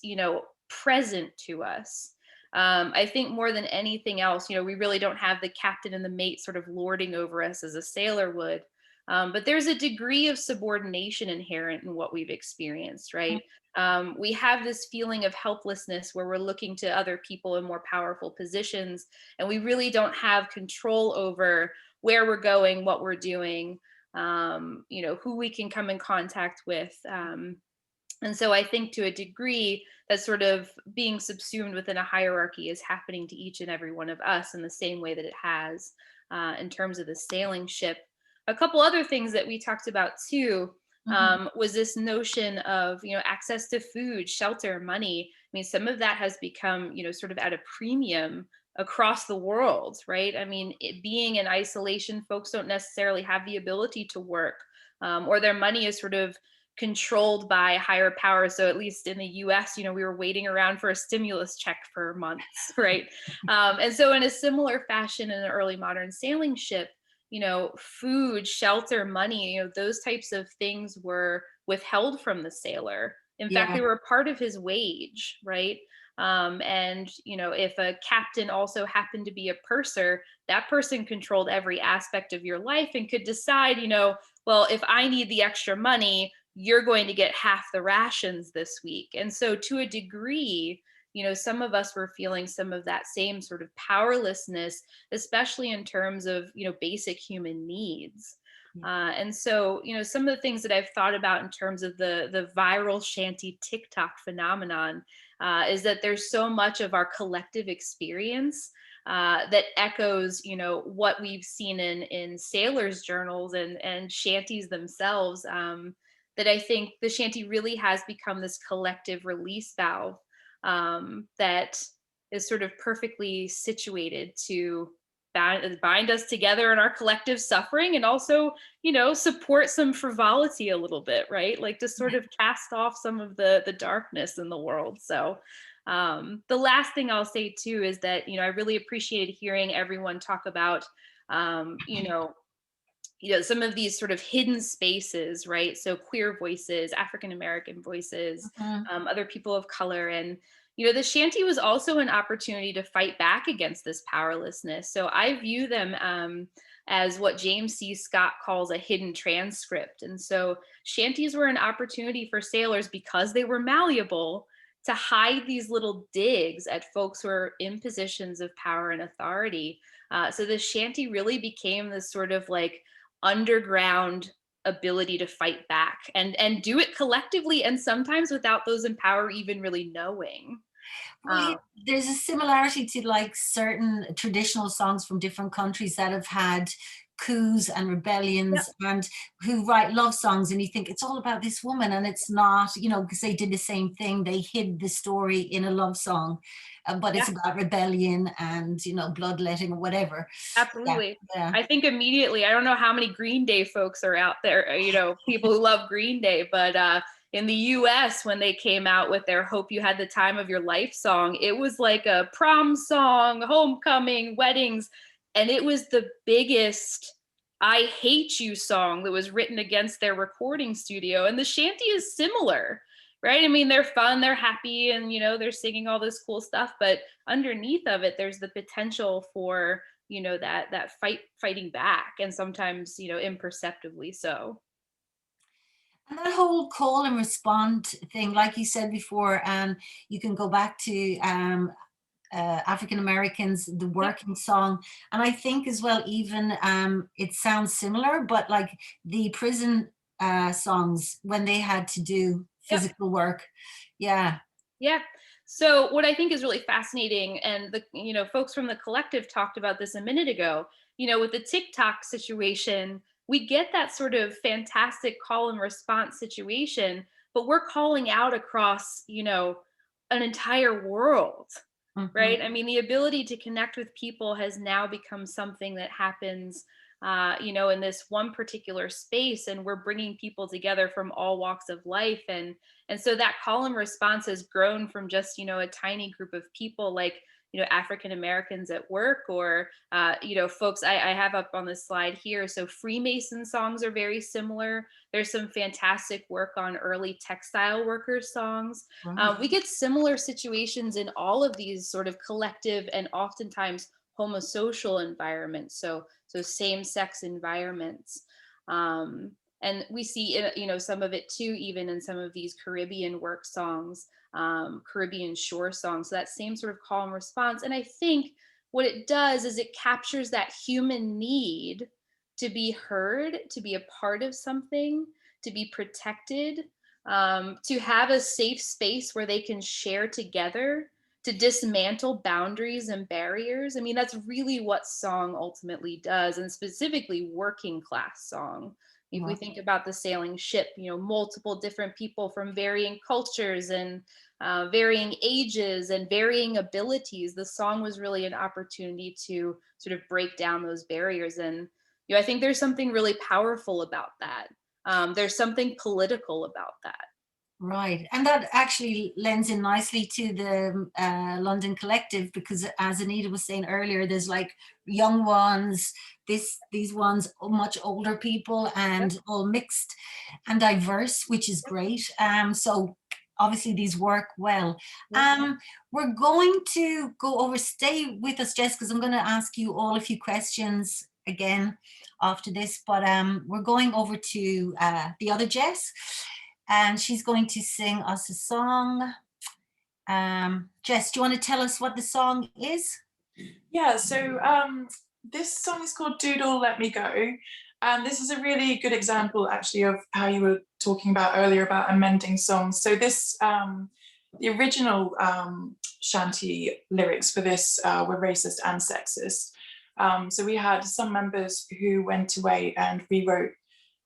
Speaker 4: present to us. I think more than anything else, we really don't have the captain and the mate sort of lording over us as a sailor would. But there's a degree of subordination inherent in what we've experienced, right? We have this feeling of helplessness where we're looking to other people in more powerful positions, and we really don't have control over where we're going, what we're doing, who we can come in contact with. And so I think to a degree that sort of being subsumed within a hierarchy is happening to each and every one of us in the same way that it has in terms of the sailing ship. A couple other things that we talked about too was this notion of, access to food, shelter, money. I mean, some of that has become, sort of at a premium across the world, right? I mean, being in isolation, folks don't necessarily have the ability to work, or their money is sort of controlled by higher powers. So at least in the US, we were waiting around for a stimulus check for months, right? And so in a similar fashion in an early modern sailing ship, food, shelter, money, those types of things were withheld from the sailor. In fact, they were part of his wage, right? And if a captain also happened to be a purser, that person controlled every aspect of your life and could decide, well, if I need the extra money, you're going to get half the rations this week. And so to a degree, some of us were feeling some of that same sort of powerlessness, especially in terms of, basic human needs. And so, some of the things that I've thought about in terms of the viral shanty TikTok phenomenon is that there's so much of our collective experience that echoes, what we've seen in sailors' journals and shanties themselves. That I think the shanty really has become this collective release valve that is sort of perfectly situated to bind us together in our collective suffering, and also, support some frivolity a little bit, right? Like to sort of cast off some of the darkness in the world. So the last thing I'll say too is that, I really appreciated hearing everyone talk about, some of these sort of hidden spaces, right? So queer voices, African American voices, other people of color. And, the shanty was also an opportunity to fight back against this powerlessness. So I view them as what James C. Scott calls a hidden transcript. And so shanties were an opportunity for sailors, because they were malleable, to hide these little digs at folks who are in positions of power and authority. So the shanty really became this sort of like underground ability to fight back and do it collectively, and sometimes without those in power even really knowing.
Speaker 1: Well, there's a similarity to like certain traditional songs from different countries that have had coups and rebellions, and who write love songs, and you think it's all about this woman, and it's not, because they did the same thing. They hid the story in a love song, but it's about rebellion and, bloodletting or whatever.
Speaker 4: Absolutely.
Speaker 1: Yeah.
Speaker 4: I think immediately, I don't know how many Green Day folks are out there, people who love Green Day, but in the US, when they came out with their Hope You Had the Time of Your Life song, it was like a prom song, homecoming, weddings, and it was the biggest I Hate You song that was written against their recording studio. And the shanty is similar, right? I mean, they're fun, they're happy, and, they're singing all this cool stuff, but underneath of it, there's the potential for, that fighting back, and sometimes, imperceptibly so.
Speaker 1: And that whole call and respond thing, like you said before, you can go back to African Americans, the working song. And I think as well, even it sounds similar, but like the prison songs when they had to do physical work. Yeah.
Speaker 4: Yeah. So what I think is really fascinating, and the folks from the collective talked about this a minute ago, with the TikTok situation, we get that sort of fantastic call and response situation, but we're calling out across, an entire world, right? I mean, the ability to connect with people has now become something that happens you know, in this one particular space, and we're bringing people together from all walks of life. And so that call and response has grown from just, you know, a tiny group of people, like, you know, African Americans at work, or you know, folks I have up on the slide here. So Freemason songs are very similar. There's some fantastic work on early textile workers songs. We get similar situations in all of these sort of collective and oftentimes homosocial environments, so same-sex environments. And we see, you know, some of it too, even in some of these Caribbean work songs, Caribbean shore songs, so that same sort of call and response. And I think what it does is it captures that human need to be heard, to be a part of something, to be protected, to have a safe space where they can share together, to dismantle boundaries and barriers. I mean, that's really what song ultimately does, and specifically working class song. If we think about the sailing ship, you know, multiple different people from varying cultures and varying ages and varying abilities, the song was really an opportunity to sort of break down those barriers. And, you know, I think there's something really powerful about that. There's something political about that.
Speaker 1: Right, and that actually lends in nicely to the London Collective, because as Anita was saying earlier, there's like young ones, these ones much older people, and all mixed and diverse, which is great. So obviously these work well. We're going to go over, stay with us, Jess, because I'm going to ask you all a few questions again after this, but we're going over to the other Jess, and she's going to sing us a song. Jess, do you want to tell us what the song is?
Speaker 6: Yeah, so this song is called Doodle Let Me Go. And this is a really good example, actually, of how you were talking about earlier about amending songs. So this, the original shanty lyrics for this were racist and sexist. So we had some members who went away and rewrote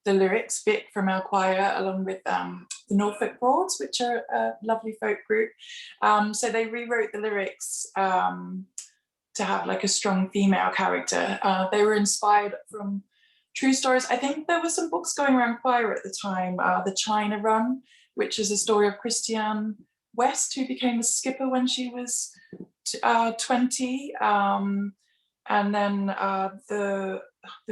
Speaker 6: the lyrics, Vic from our choir, along with the Norfolk Broads, which are a lovely folk group. So they rewrote the lyrics to have like a strong female character. They were inspired from true stories. I think there were some books going around choir at the time, The China Run, which is a story of Christiane West, who became a skipper when she was 20. And then the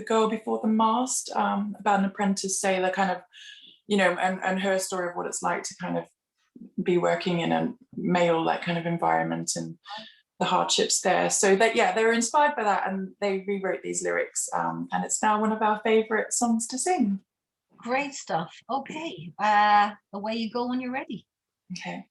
Speaker 6: Girl Before the Mast, about an apprentice sailor, kind of, you know, and her story of what it's like to kind of be working in a male like kind of environment and the hardships there. So that, yeah, they were inspired by that, and they rewrote these lyrics, and it's now one of our favorite songs to sing.
Speaker 1: Great stuff. Okay, away you go when you're ready.
Speaker 6: Okay.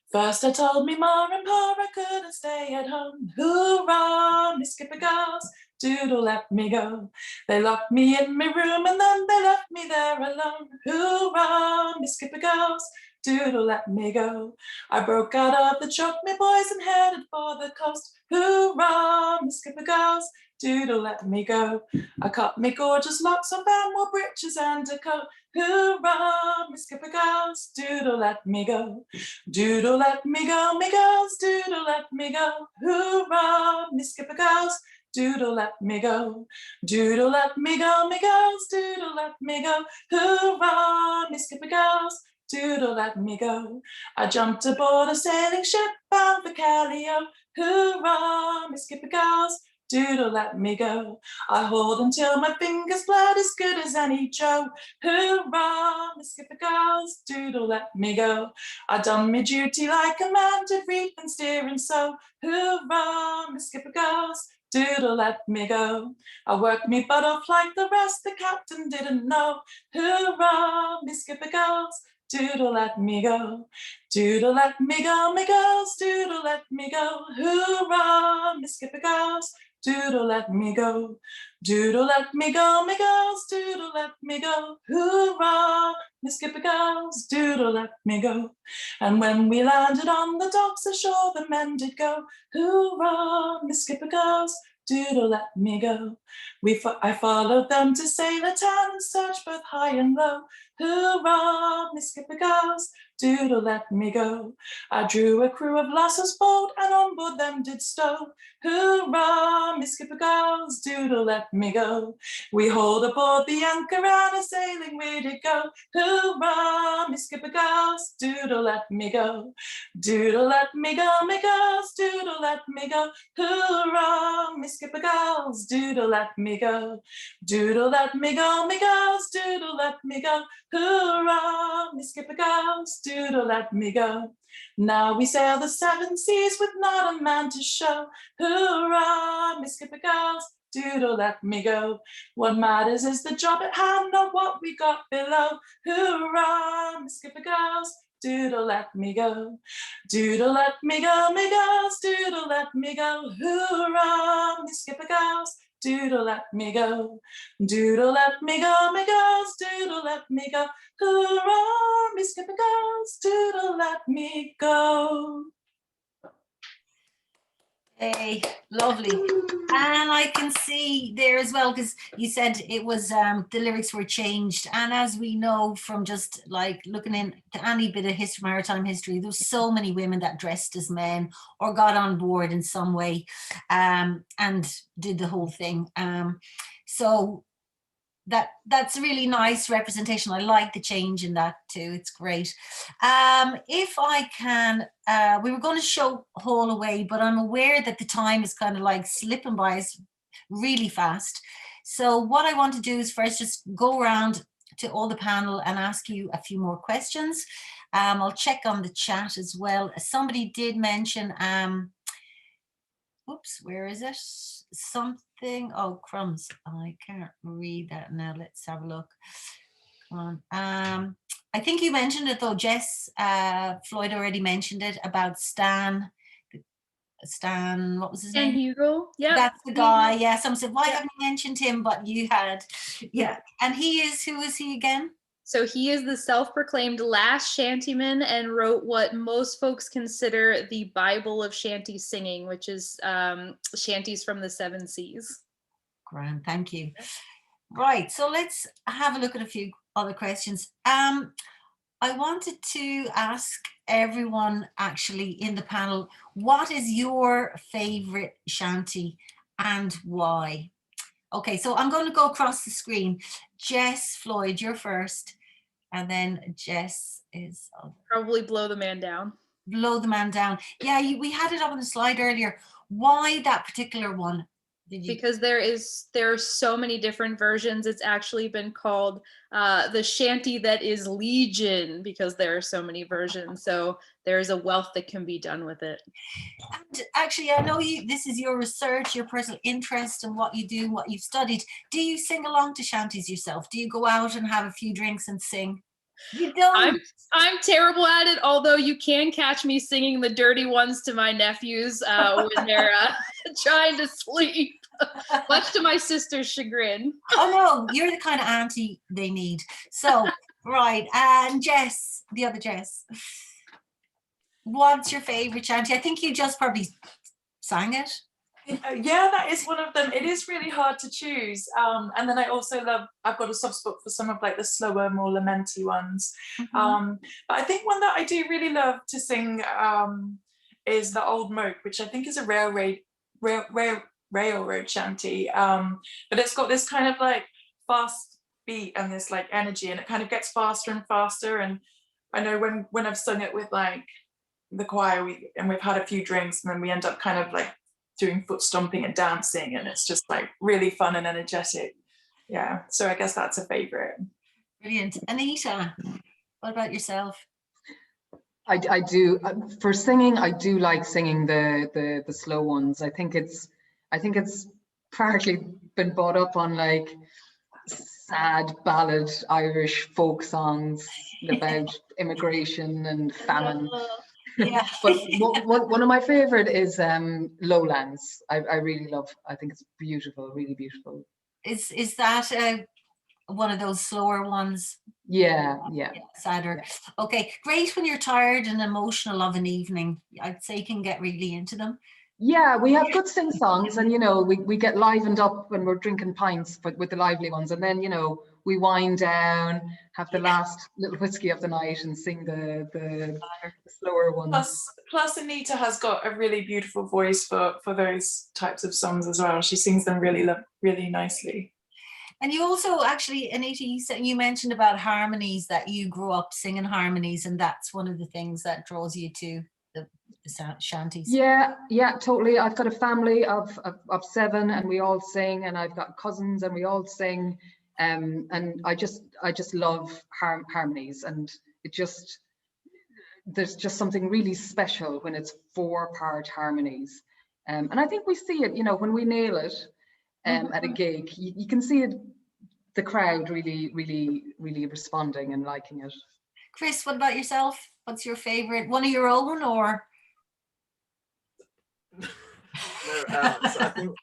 Speaker 6: First I told me ma and pa I couldn't stay at home. Hoorah, me skipper girls, doodle let me go. They locked me in my room and then they left me there alone. Hoorah, me skipper girls, doodle let me go. I broke out of the truck, me boys, and headed for the coast. Hoorah, me skipper girls, doodle let me go. I cut me gorgeous locks on, found more breeches and a coat. Hoorah, me skipper girls, doodle let me go. Doodle let me go, me girls, doodle let me go. Hoorah, me skipper girls, doodle let me go. Doodle let me go, me girls, doodle let me go. Hoorah, me skipper girls, doodle let me go. I jumped aboard a sailing ship bound for Callio. Hoorah, me skipper girls, doodle let me go. I hauled until my fingers bled as good as any Joe. Hoorah, me skipper girls, doodle let me go. I done me duty like a man, did reef and steer and sew. Hoorah, me skipper girls, doodle let me go. I worked me butt off like the rest, the captain didn't know. Hoorah, me skipper girls, doodle let me go. Doodle let me go, me girls, doodle let me go. Hoorah, me skipper girls, doodle let me go. Doodle let me go, me girls, doodle let me go. Hoorah, me skipper girls, doodle let me go. And when we landed on the docks ashore, the men did go. Hoorah, me skipper girls, doodle let me go. I followed them to Sailor Town and searched both high and low. Hurrah, me skipper girls, doodle let me go. I drew a crew of lasses bold, and on board them did stow. Hurrah, me skipper girls, doodle let me go. We hauled aboard the anchor and a sailing we did go. Hurrah, me skipper girls, doodle let me go. Doodle let me go, me girls, doodle let me go. Hurrah, me skipper girls, doodle let me go. Doodle let me go, me girls, doodle let me go. Hurrah, me skipper girls, doodle let me go. Now we sail the seven seas with not a man to show. Hurrah, me skipper girls, doodle let me go. What matters is the job at hand, not what we got below. Hurrah, me skipper girls, doodle let me go. Doodle let me go, me girls, doodle let me go. Hurrah, me skipper girls, doodle let me go. Doodle let me go, me girls, doodle let me go. Hurrah, me skipper girls, doodle let me go.
Speaker 1: Hey, lovely. And I can see there as well, because you said it was the lyrics were changed. And as we know from just like looking into any bit of history, maritime history, there's so many women that dressed as men or got on board in some way and did the whole thing. So that's a really nice representation. I like the change in that too. It's great. If I can, we were going to show Haul Away, but I'm aware that the time is kind of like slipping by us really fast. So what I want to do is first just go around to all the panel and ask you a few more questions. I'll check on the chat as well. Somebody did mention, oops, where is it? Something, oh crumbs, I can't read that now. Let's have a look. Come on. I think you mentioned it though, Jess. Floyd already mentioned it about Stan, what was his name?
Speaker 4: Hugo. Yeah,
Speaker 1: that's the guy. Yeah, someone said, why haven't you mentioned him? But you had. Yeah. And he is, who is he again?
Speaker 4: So he is the self-proclaimed last shantyman and wrote what most folks consider the Bible of shanty singing, which is shanties from the seven seas.
Speaker 1: Grand, thank you. Right, so let's have a look at a few other questions. I wanted to ask everyone actually in the panel, what is your favorite shanty and why? Okay, so I'm going to go across the screen. Jess, Floyd, you're first. And then Jess is...
Speaker 4: Probably Blow the Man Down.
Speaker 1: Blow the Man Down. Yeah, we had it up on the slide earlier. Why that particular one?
Speaker 4: Because there are so many different versions. It's actually been called the shanty that is Legion, because there are so many versions. So there's a wealth that can be done with it.
Speaker 1: And actually, I know this is your research, your personal interest in what you do, what you've studied. Do you sing along to shanties yourself? Do you go out and have a few drinks and sing? You don't.
Speaker 4: I'm terrible at it, although you can catch me singing the dirty ones to my nephews when they're trying to sleep, much to my sister's chagrin.
Speaker 1: Oh no, you're the kind of auntie they need. So, right, and Jess, the other Jess, what's your favorite shanty? I think you just probably sang it.
Speaker 6: Yeah, that is one of them. It is really hard to choose. And then I also I've got a soft spot for some of like the slower, more lamenty ones. But I think one that I do really love to sing is the Old Moat, which I think is a railroad shanty. But it's got this kind of like fast beat and this like energy, and it kind of gets faster and faster. And I know when I've sung it with like the choir, we've had a few drinks, and then we end up kind of like doing foot stomping and dancing, and it's just like really fun and energetic. Yeah, so I guess that's a favorite.
Speaker 1: Brilliant. Anita, what about yourself?
Speaker 5: I do, for singing, I do like singing the slow ones. I think it's partly been brought up on like sad ballad Irish folk songs about immigration and famine.
Speaker 1: Yeah.
Speaker 5: But one of my favorite is Lowlands. I really love. I think it's beautiful, really beautiful.
Speaker 1: Is that one of those slower ones?
Speaker 5: Yeah.
Speaker 1: Sadder. Okay, great when you're tired and emotional of an evening. I'd say you can get really into them.
Speaker 5: Yeah, we have good sing songs, and you know, we get livened up when we're drinking pints with the lively ones, and then you know we wind down, have the last little whiskey of the night, and sing the slower ones.
Speaker 6: Plus Anita has got a really beautiful voice for those types of songs as well. She sings them really nicely.
Speaker 1: And you also actually, Anita, you mentioned about harmonies, that you grew up singing harmonies, and that's one of the things that draws you to the shanties.
Speaker 5: Yeah, totally. I've got a family of 7, and we all sing, and I've got cousins, and we all sing, and I just love harmonies, and there's just something really special when it's 4-part harmonies, and I think we see it, you know, when we nail it. At a gig, you can see it, the crowd really responding and liking it.
Speaker 1: Chris, what about yourself? What's your favorite? One of your own, or?
Speaker 7: No, so I think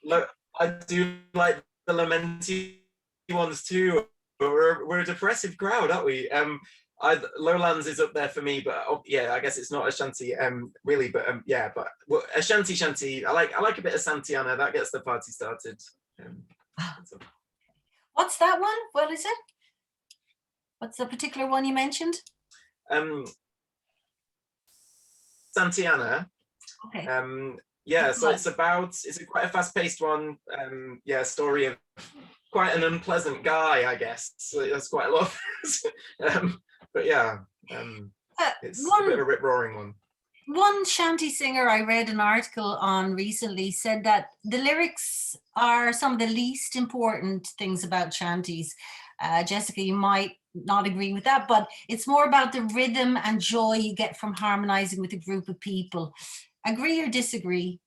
Speaker 7: I do like the lamenty ones too. But we're a depressive crowd, aren't we? Lowlands is up there for me, but yeah, I guess it's not a shanty, really, but yeah, but a shanty. I like a bit of Santiana. That gets the party started.
Speaker 1: What's that one? What is it? What's the particular one you mentioned?
Speaker 7: Santiana.
Speaker 1: Okay.
Speaker 7: Yeah, so it's quite a fast-paced one. Yeah, story of quite an unpleasant guy, I guess. So that's quite a lot. But yeah, it's a bit of a rip-roaring one.
Speaker 1: One shanty singer I read an article on recently said that the lyrics are some of the least important things about shanties. Jessica, you might not agree with that, but it's more about the rhythm and joy you get from harmonizing with a group of people. Agree or disagree?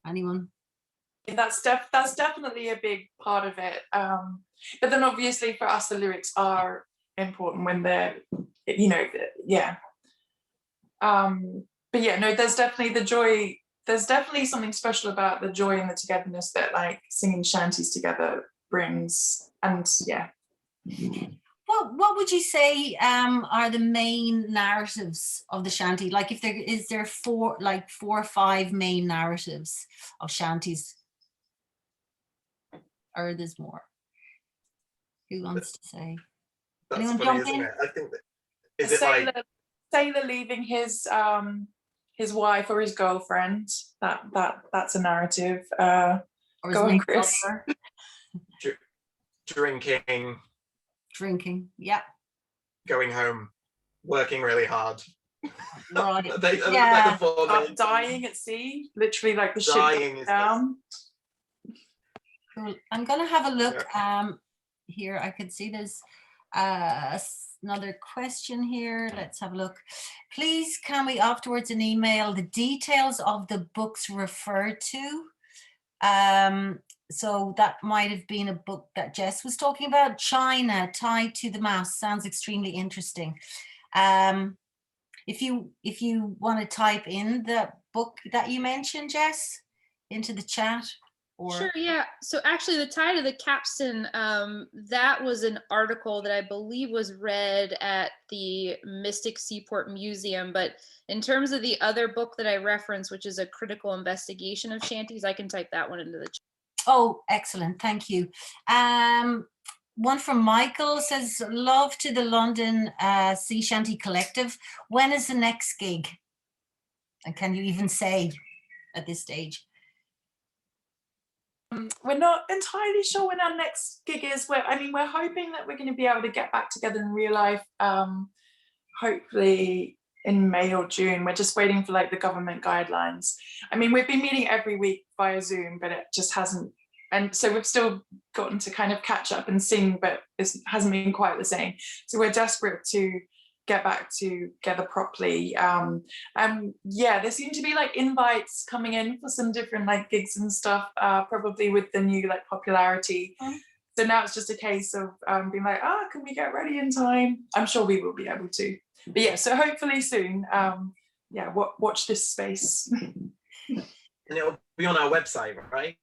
Speaker 1: Anyone?
Speaker 6: That's definitely a big part of it. But then obviously for us, the lyrics are important when they're, you know, yeah. But yeah, no, there's definitely the joy. There's definitely something special about the joy and the togetherness that like singing shanties together brings. And yeah.
Speaker 1: Well, what would you say are the main narratives of the shanty? Like, if is there 4 or 5 main narratives of shanties, or there's more? Who wants to say?
Speaker 7: That's
Speaker 1: Anyone
Speaker 7: funny,
Speaker 1: jump in?
Speaker 7: isn't it? I think is it like
Speaker 6: Sailor leaving his wife or his girlfriend? That's a narrative.
Speaker 1: Or
Speaker 6: go on, Chris.
Speaker 7: Drinking,
Speaker 1: yeah.
Speaker 7: Going home, working really hard.
Speaker 1: Right.
Speaker 6: Yeah. Dying at sea, literally like the ship down.
Speaker 1: Cool. I'm gonna have a look. Here I could see there's another question here. Let's have a look. Please, can we afterwards an email the details of the books referred to? So that might have been a book that Jess was talking about. China Tied to the Mast sounds extremely interesting. If you want to type in the book that you mentioned, Jess, into the chat. Or...
Speaker 4: Sure, yeah. So actually the tie to the capstan, that was an article that I believe was read at the Mystic Seaport Museum. But in terms of the other book that I referenced, which is a critical investigation of shanties, I can type that one into the chat.
Speaker 1: Oh, excellent. Thank you. One from Michael says, love to the London Sea Shanty Collective. When is the next gig? And can you even say at this stage?
Speaker 6: We're not entirely sure when our next gig is. We're hoping that we're going to be able to get back together in real life, hopefully in May or June. We're just waiting for like the government guidelines. I mean, we've been meeting every week via Zoom, but it just hasn't. And so we've still gotten to kind of catch up and sing, but it hasn't been quite the same. So we're desperate to get back together properly. Yeah, there seem to be like invites coming in for some different like gigs and stuff, probably with the new like popularity. So now it's just a case of being like, can we get ready in time? I'm sure we will be able to. But yeah, so hopefully soon. Yeah, watch this space.
Speaker 7: And it'll be on our website, right?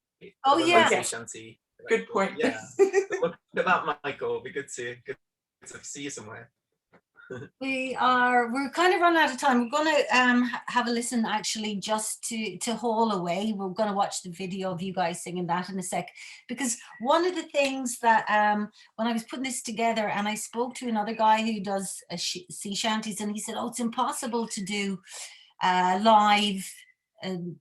Speaker 1: Oh yeah.
Speaker 7: Yes. Shanty.
Speaker 6: Good point.
Speaker 7: Yeah. Look at that, Michael. It'll be good to see you somewhere.
Speaker 1: We're kind of run out of time. We're going to have a listen actually just to Haul Away. We're going to watch the video of you guys singing that in a sec, because one of the things that when I was putting this together, and I spoke to another guy who does sea shanties, and he said, oh, it's impossible to do live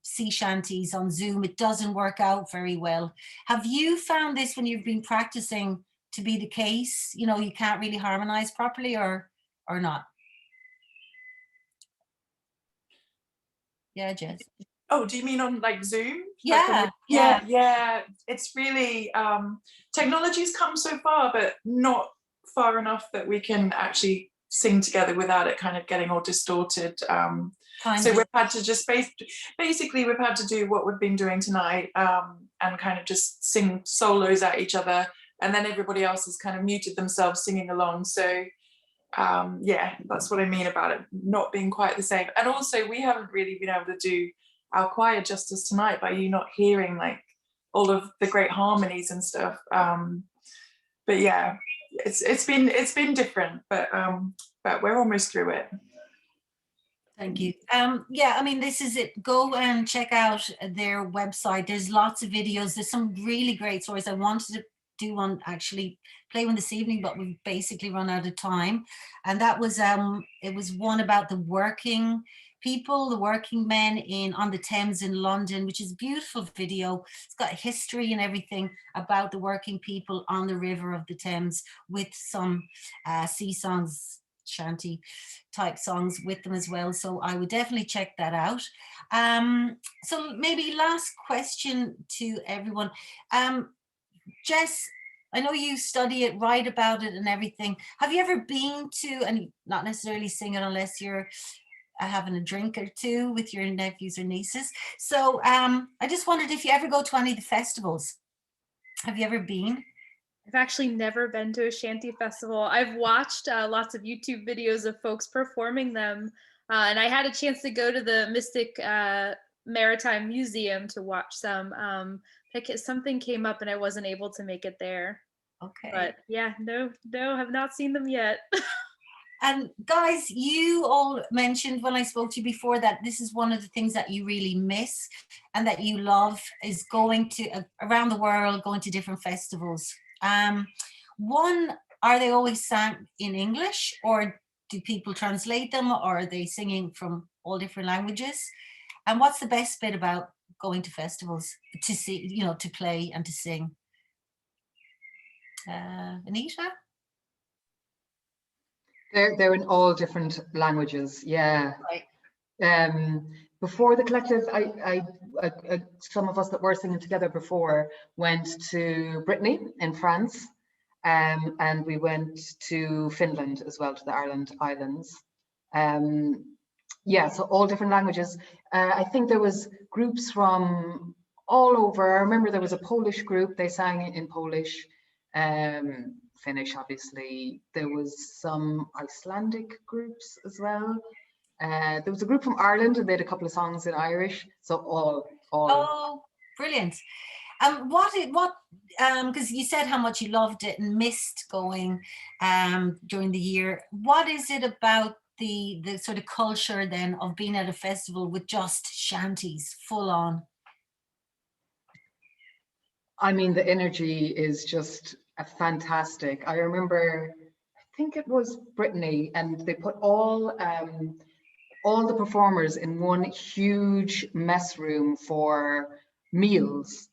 Speaker 1: sea shanties on Zoom. It doesn't work out very well. Have you found this when you've been practicing to be the case? You know, you can't really harmonize properly, or not? Yeah, Jess.
Speaker 6: Oh, do you mean on like Zoom?
Speaker 1: Yeah,
Speaker 6: yeah. It's really technology's come so far, but not far enough that we can actually sing together without it kind of getting all distorted. So we've had to just basically we've had to do what we've been doing tonight, and kind of just sing solos at each other, and then everybody else has kind of muted themselves singing along. So yeah, that's what I mean about it not being quite the same. And also we haven't really been able to do our choir justice tonight by you not hearing like all of the great harmonies and stuff. But yeah, it's been different, but we're almost through it.
Speaker 1: Thank you. Yeah, I mean, this is it. Go and check out their website. There's lots of videos. There's some really great stories. I wanted to do one, actually play one this evening, but we've basically run out of time. And that was it was one about the working people, the working men on the Thames in London, which is a beautiful video. It's got history and everything about the working people on the river of the Thames, with some sea songs, shanty type songs with them as well. So I would definitely check that out. So maybe last question to everyone. Jess, I know you study it, write about it and everything. Have you ever been to, and not necessarily sing it unless you're having a drink or two with your nephews or nieces. So I just wondered if you ever go to any of the festivals. Have you ever been?
Speaker 4: I've actually never been to a shanty festival. I've watched lots of YouTube videos of folks performing them. And I had a chance to go to the Mystic Maritime Museum to watch some. Something came up and I wasn't able to make it there.
Speaker 1: Okay.
Speaker 4: But yeah, no, have not seen them yet.
Speaker 1: And guys, you all mentioned when I spoke to you before that this is one of the things that you really miss and that you love, is going to around the world, going to different festivals. One, are they always sung in English, or do people translate them, or are they singing from all different languages? And what's the best bit about going to festivals to see, you know, to play and to sing? Anita?
Speaker 5: They're in all different languages, yeah.
Speaker 1: Right.
Speaker 5: Before the collective, some of us that were singing together before went to Brittany in France, and we went to Finland as well, to the Ireland Islands. Yeah, so all different languages. I think there was groups from all over. I remember there was a Polish group, they sang in Polish. Finnish, obviously. There was some Icelandic groups as well. There was a group from Ireland and they had a couple of songs in Irish. So all.
Speaker 1: Oh, brilliant. Because you said how much you loved it and missed going during the year. What is it about the sort of culture then of being at a festival with just shanties full on?
Speaker 5: I mean, the energy is just fantastic. I remember, I think it was Brittany, and they put all the performers in one huge mess room for meals.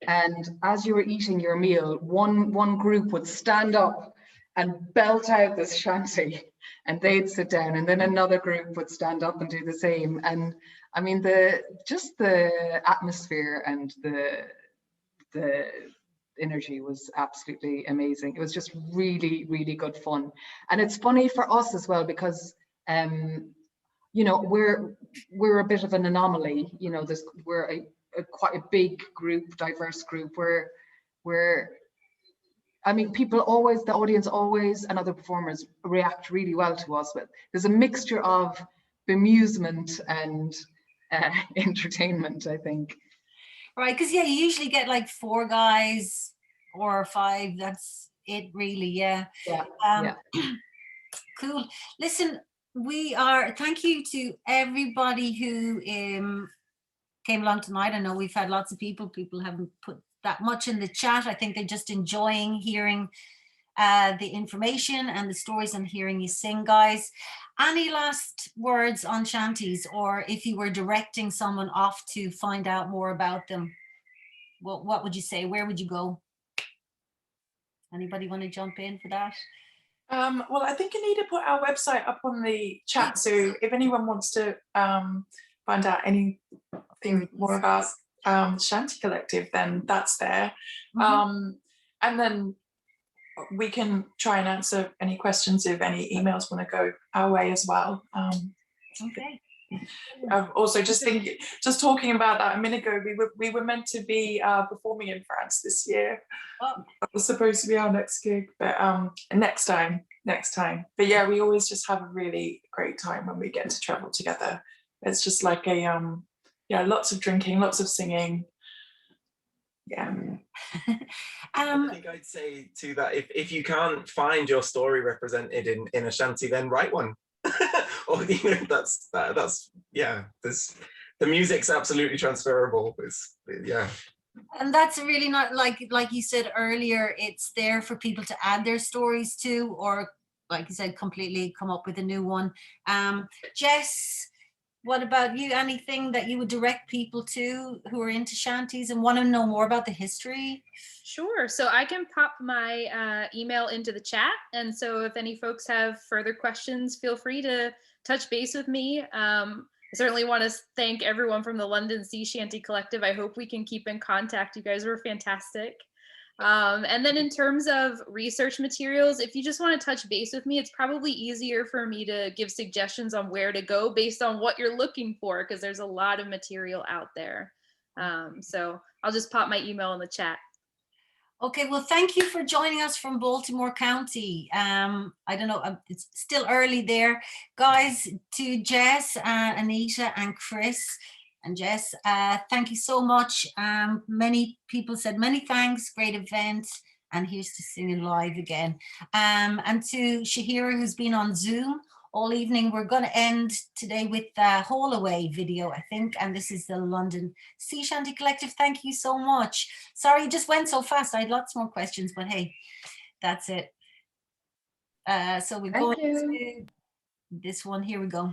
Speaker 5: And as you were eating your meal, one group would stand up and belt out this shanty, and they'd sit down, and then another group would stand up and do the same. And I mean, the atmosphere and the energy was absolutely amazing. It was just really, really good fun. And it's funny for us as well, because you know, we're a bit of an anomaly. You know, we're quite a big group, diverse group. I mean, people always, the audience always, and other performers react really well to us. But there's a mixture of bemusement and entertainment, I think.
Speaker 1: Right, because yeah, you usually get like 4 guys or 5. That's it, really. Yeah.
Speaker 5: Yeah.
Speaker 1: Cool. Listen, thank you to everybody who came along tonight. I know we've had lots of people haven't put that much in the chat. I think they're just enjoying hearing the information and the stories and hearing you sing, guys. Any last words on shanties, or if you were directing someone off to find out more about them, what would you say? Where would you go? Anybody want to jump in for that?
Speaker 6: Well, I think Anita put our website up on the chat, so if anyone wants to find out anything more about Shanty Collective, then that's there. And then we can try and answer any questions if any emails want to go our way as well.
Speaker 1: Okay.
Speaker 6: Also, just talking about that a minute ago, we were meant to be performing in France this year.
Speaker 1: Oh.
Speaker 6: That was supposed to be our next gig, but next time. But yeah, we always just have a really great time when we get to travel together. It's just like lots of drinking, lots of singing. Yeah.
Speaker 7: I think I'd say to that, if you can't find your story represented in a shanty, then write one. Or that's yeah. The music's absolutely transferable.
Speaker 1: And that's really not like you said earlier. It's there for people to add their stories to, or like you said, completely come up with a new one. Jess, what about you? Anything that you would direct people to who are into shanties and want to know more about the history?
Speaker 4: Sure. So I can pop my email into the chat. And so if any folks have further questions, feel free to touch base with me. I certainly want to thank everyone from the London Sea Shanty Collective. I hope we can keep in contact. You guys were fantastic. And then in terms of research materials, if you just want to touch base with me, it's probably easier for me to give suggestions on where to go based on what you're looking for, because there's a lot of material out there. So I'll just pop my email in the chat.
Speaker 1: Okay, well, thank you for joining us from Baltimore County. I don't know, it's still early there. Guys, to Jess, Anita and Chris and Jess, thank you so much. Many people said many thanks, great event, and here's to singing live again. And to Shahira, who's been on Zoom all evening. We're going to end today with the Haul Away video, I think, and this is the London Sea Shanty Collective. Thank you so much. Sorry, it just went so fast. I had lots more questions, but hey, that's it. So we're going to this one. Here we go.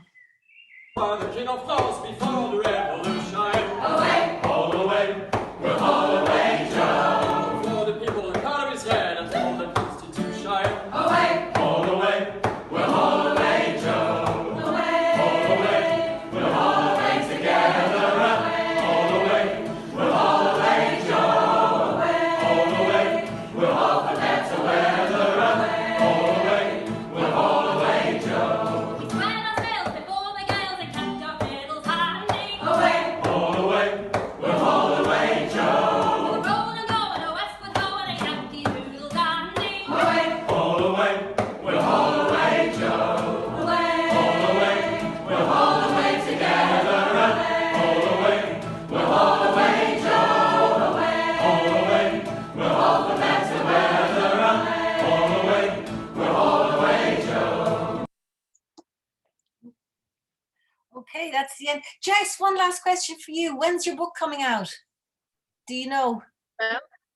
Speaker 3: The King of Flows before the revolution. Away, all away, we'll haul away, Joe. For the people, the economy's dead, and all the constitution. Away, all away, we'll haul away, Joe. Away, all away, we'll haul away together. All away, we'll haul away, Joe. All away, we'll haul for better weather. All away, we'll haul away, Joe.
Speaker 9: We sprang our sails before the gales and kept our paddles handy.
Speaker 3: Away, all away, we'll haul away, Joe.
Speaker 9: We'll roll and go and a westward ho and a Yankee doodle dandy.
Speaker 3: Away, all away, we'll haul away, Joe.
Speaker 9: Away,
Speaker 3: All away, we'll haul away together. All away, we'll haul away, Joe. All away, we'll haul for better weather. All away, we'll haul away, Joe.
Speaker 1: Okay, that's the end. Jess, one last question for you. When's your book coming out? Do you know?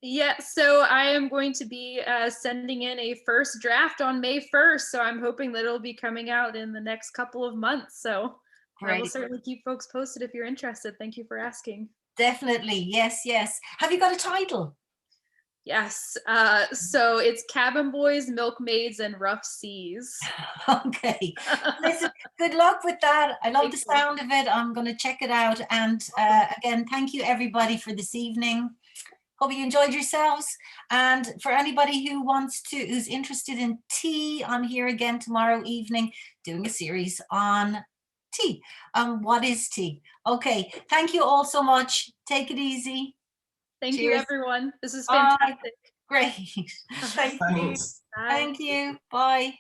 Speaker 4: Yeah, so I am going to be sending in a first draft on May 1st. So I'm hoping that it'll be coming out in the next couple of months. So I will
Speaker 1: Great.
Speaker 4: certainly keep folks posted if you're interested. Thank you for asking.
Speaker 1: Definitely. Yes, yes. Have you got a title?
Speaker 4: Yes, so it's Cabin Boys, Milkmaids, and Rough Seas.
Speaker 1: Okay. Listen, good luck with that. I love
Speaker 4: Thank
Speaker 1: the
Speaker 4: you.
Speaker 1: sound of it. I'm going to check it out. And again, thank you everybody for this evening. Hope you enjoyed yourselves. And for anybody who who's interested in tea, I'm here again tomorrow evening doing a series on tea. What is tea? Okay. Thank you all so much. Take it easy.
Speaker 4: Thank you,
Speaker 1: Cheers.
Speaker 4: everyone. This is
Speaker 1: Bye.
Speaker 4: fantastic.
Speaker 1: Great.
Speaker 6: Thank you.
Speaker 7: Thanks.
Speaker 4: Bye.
Speaker 1: Thank you. Bye.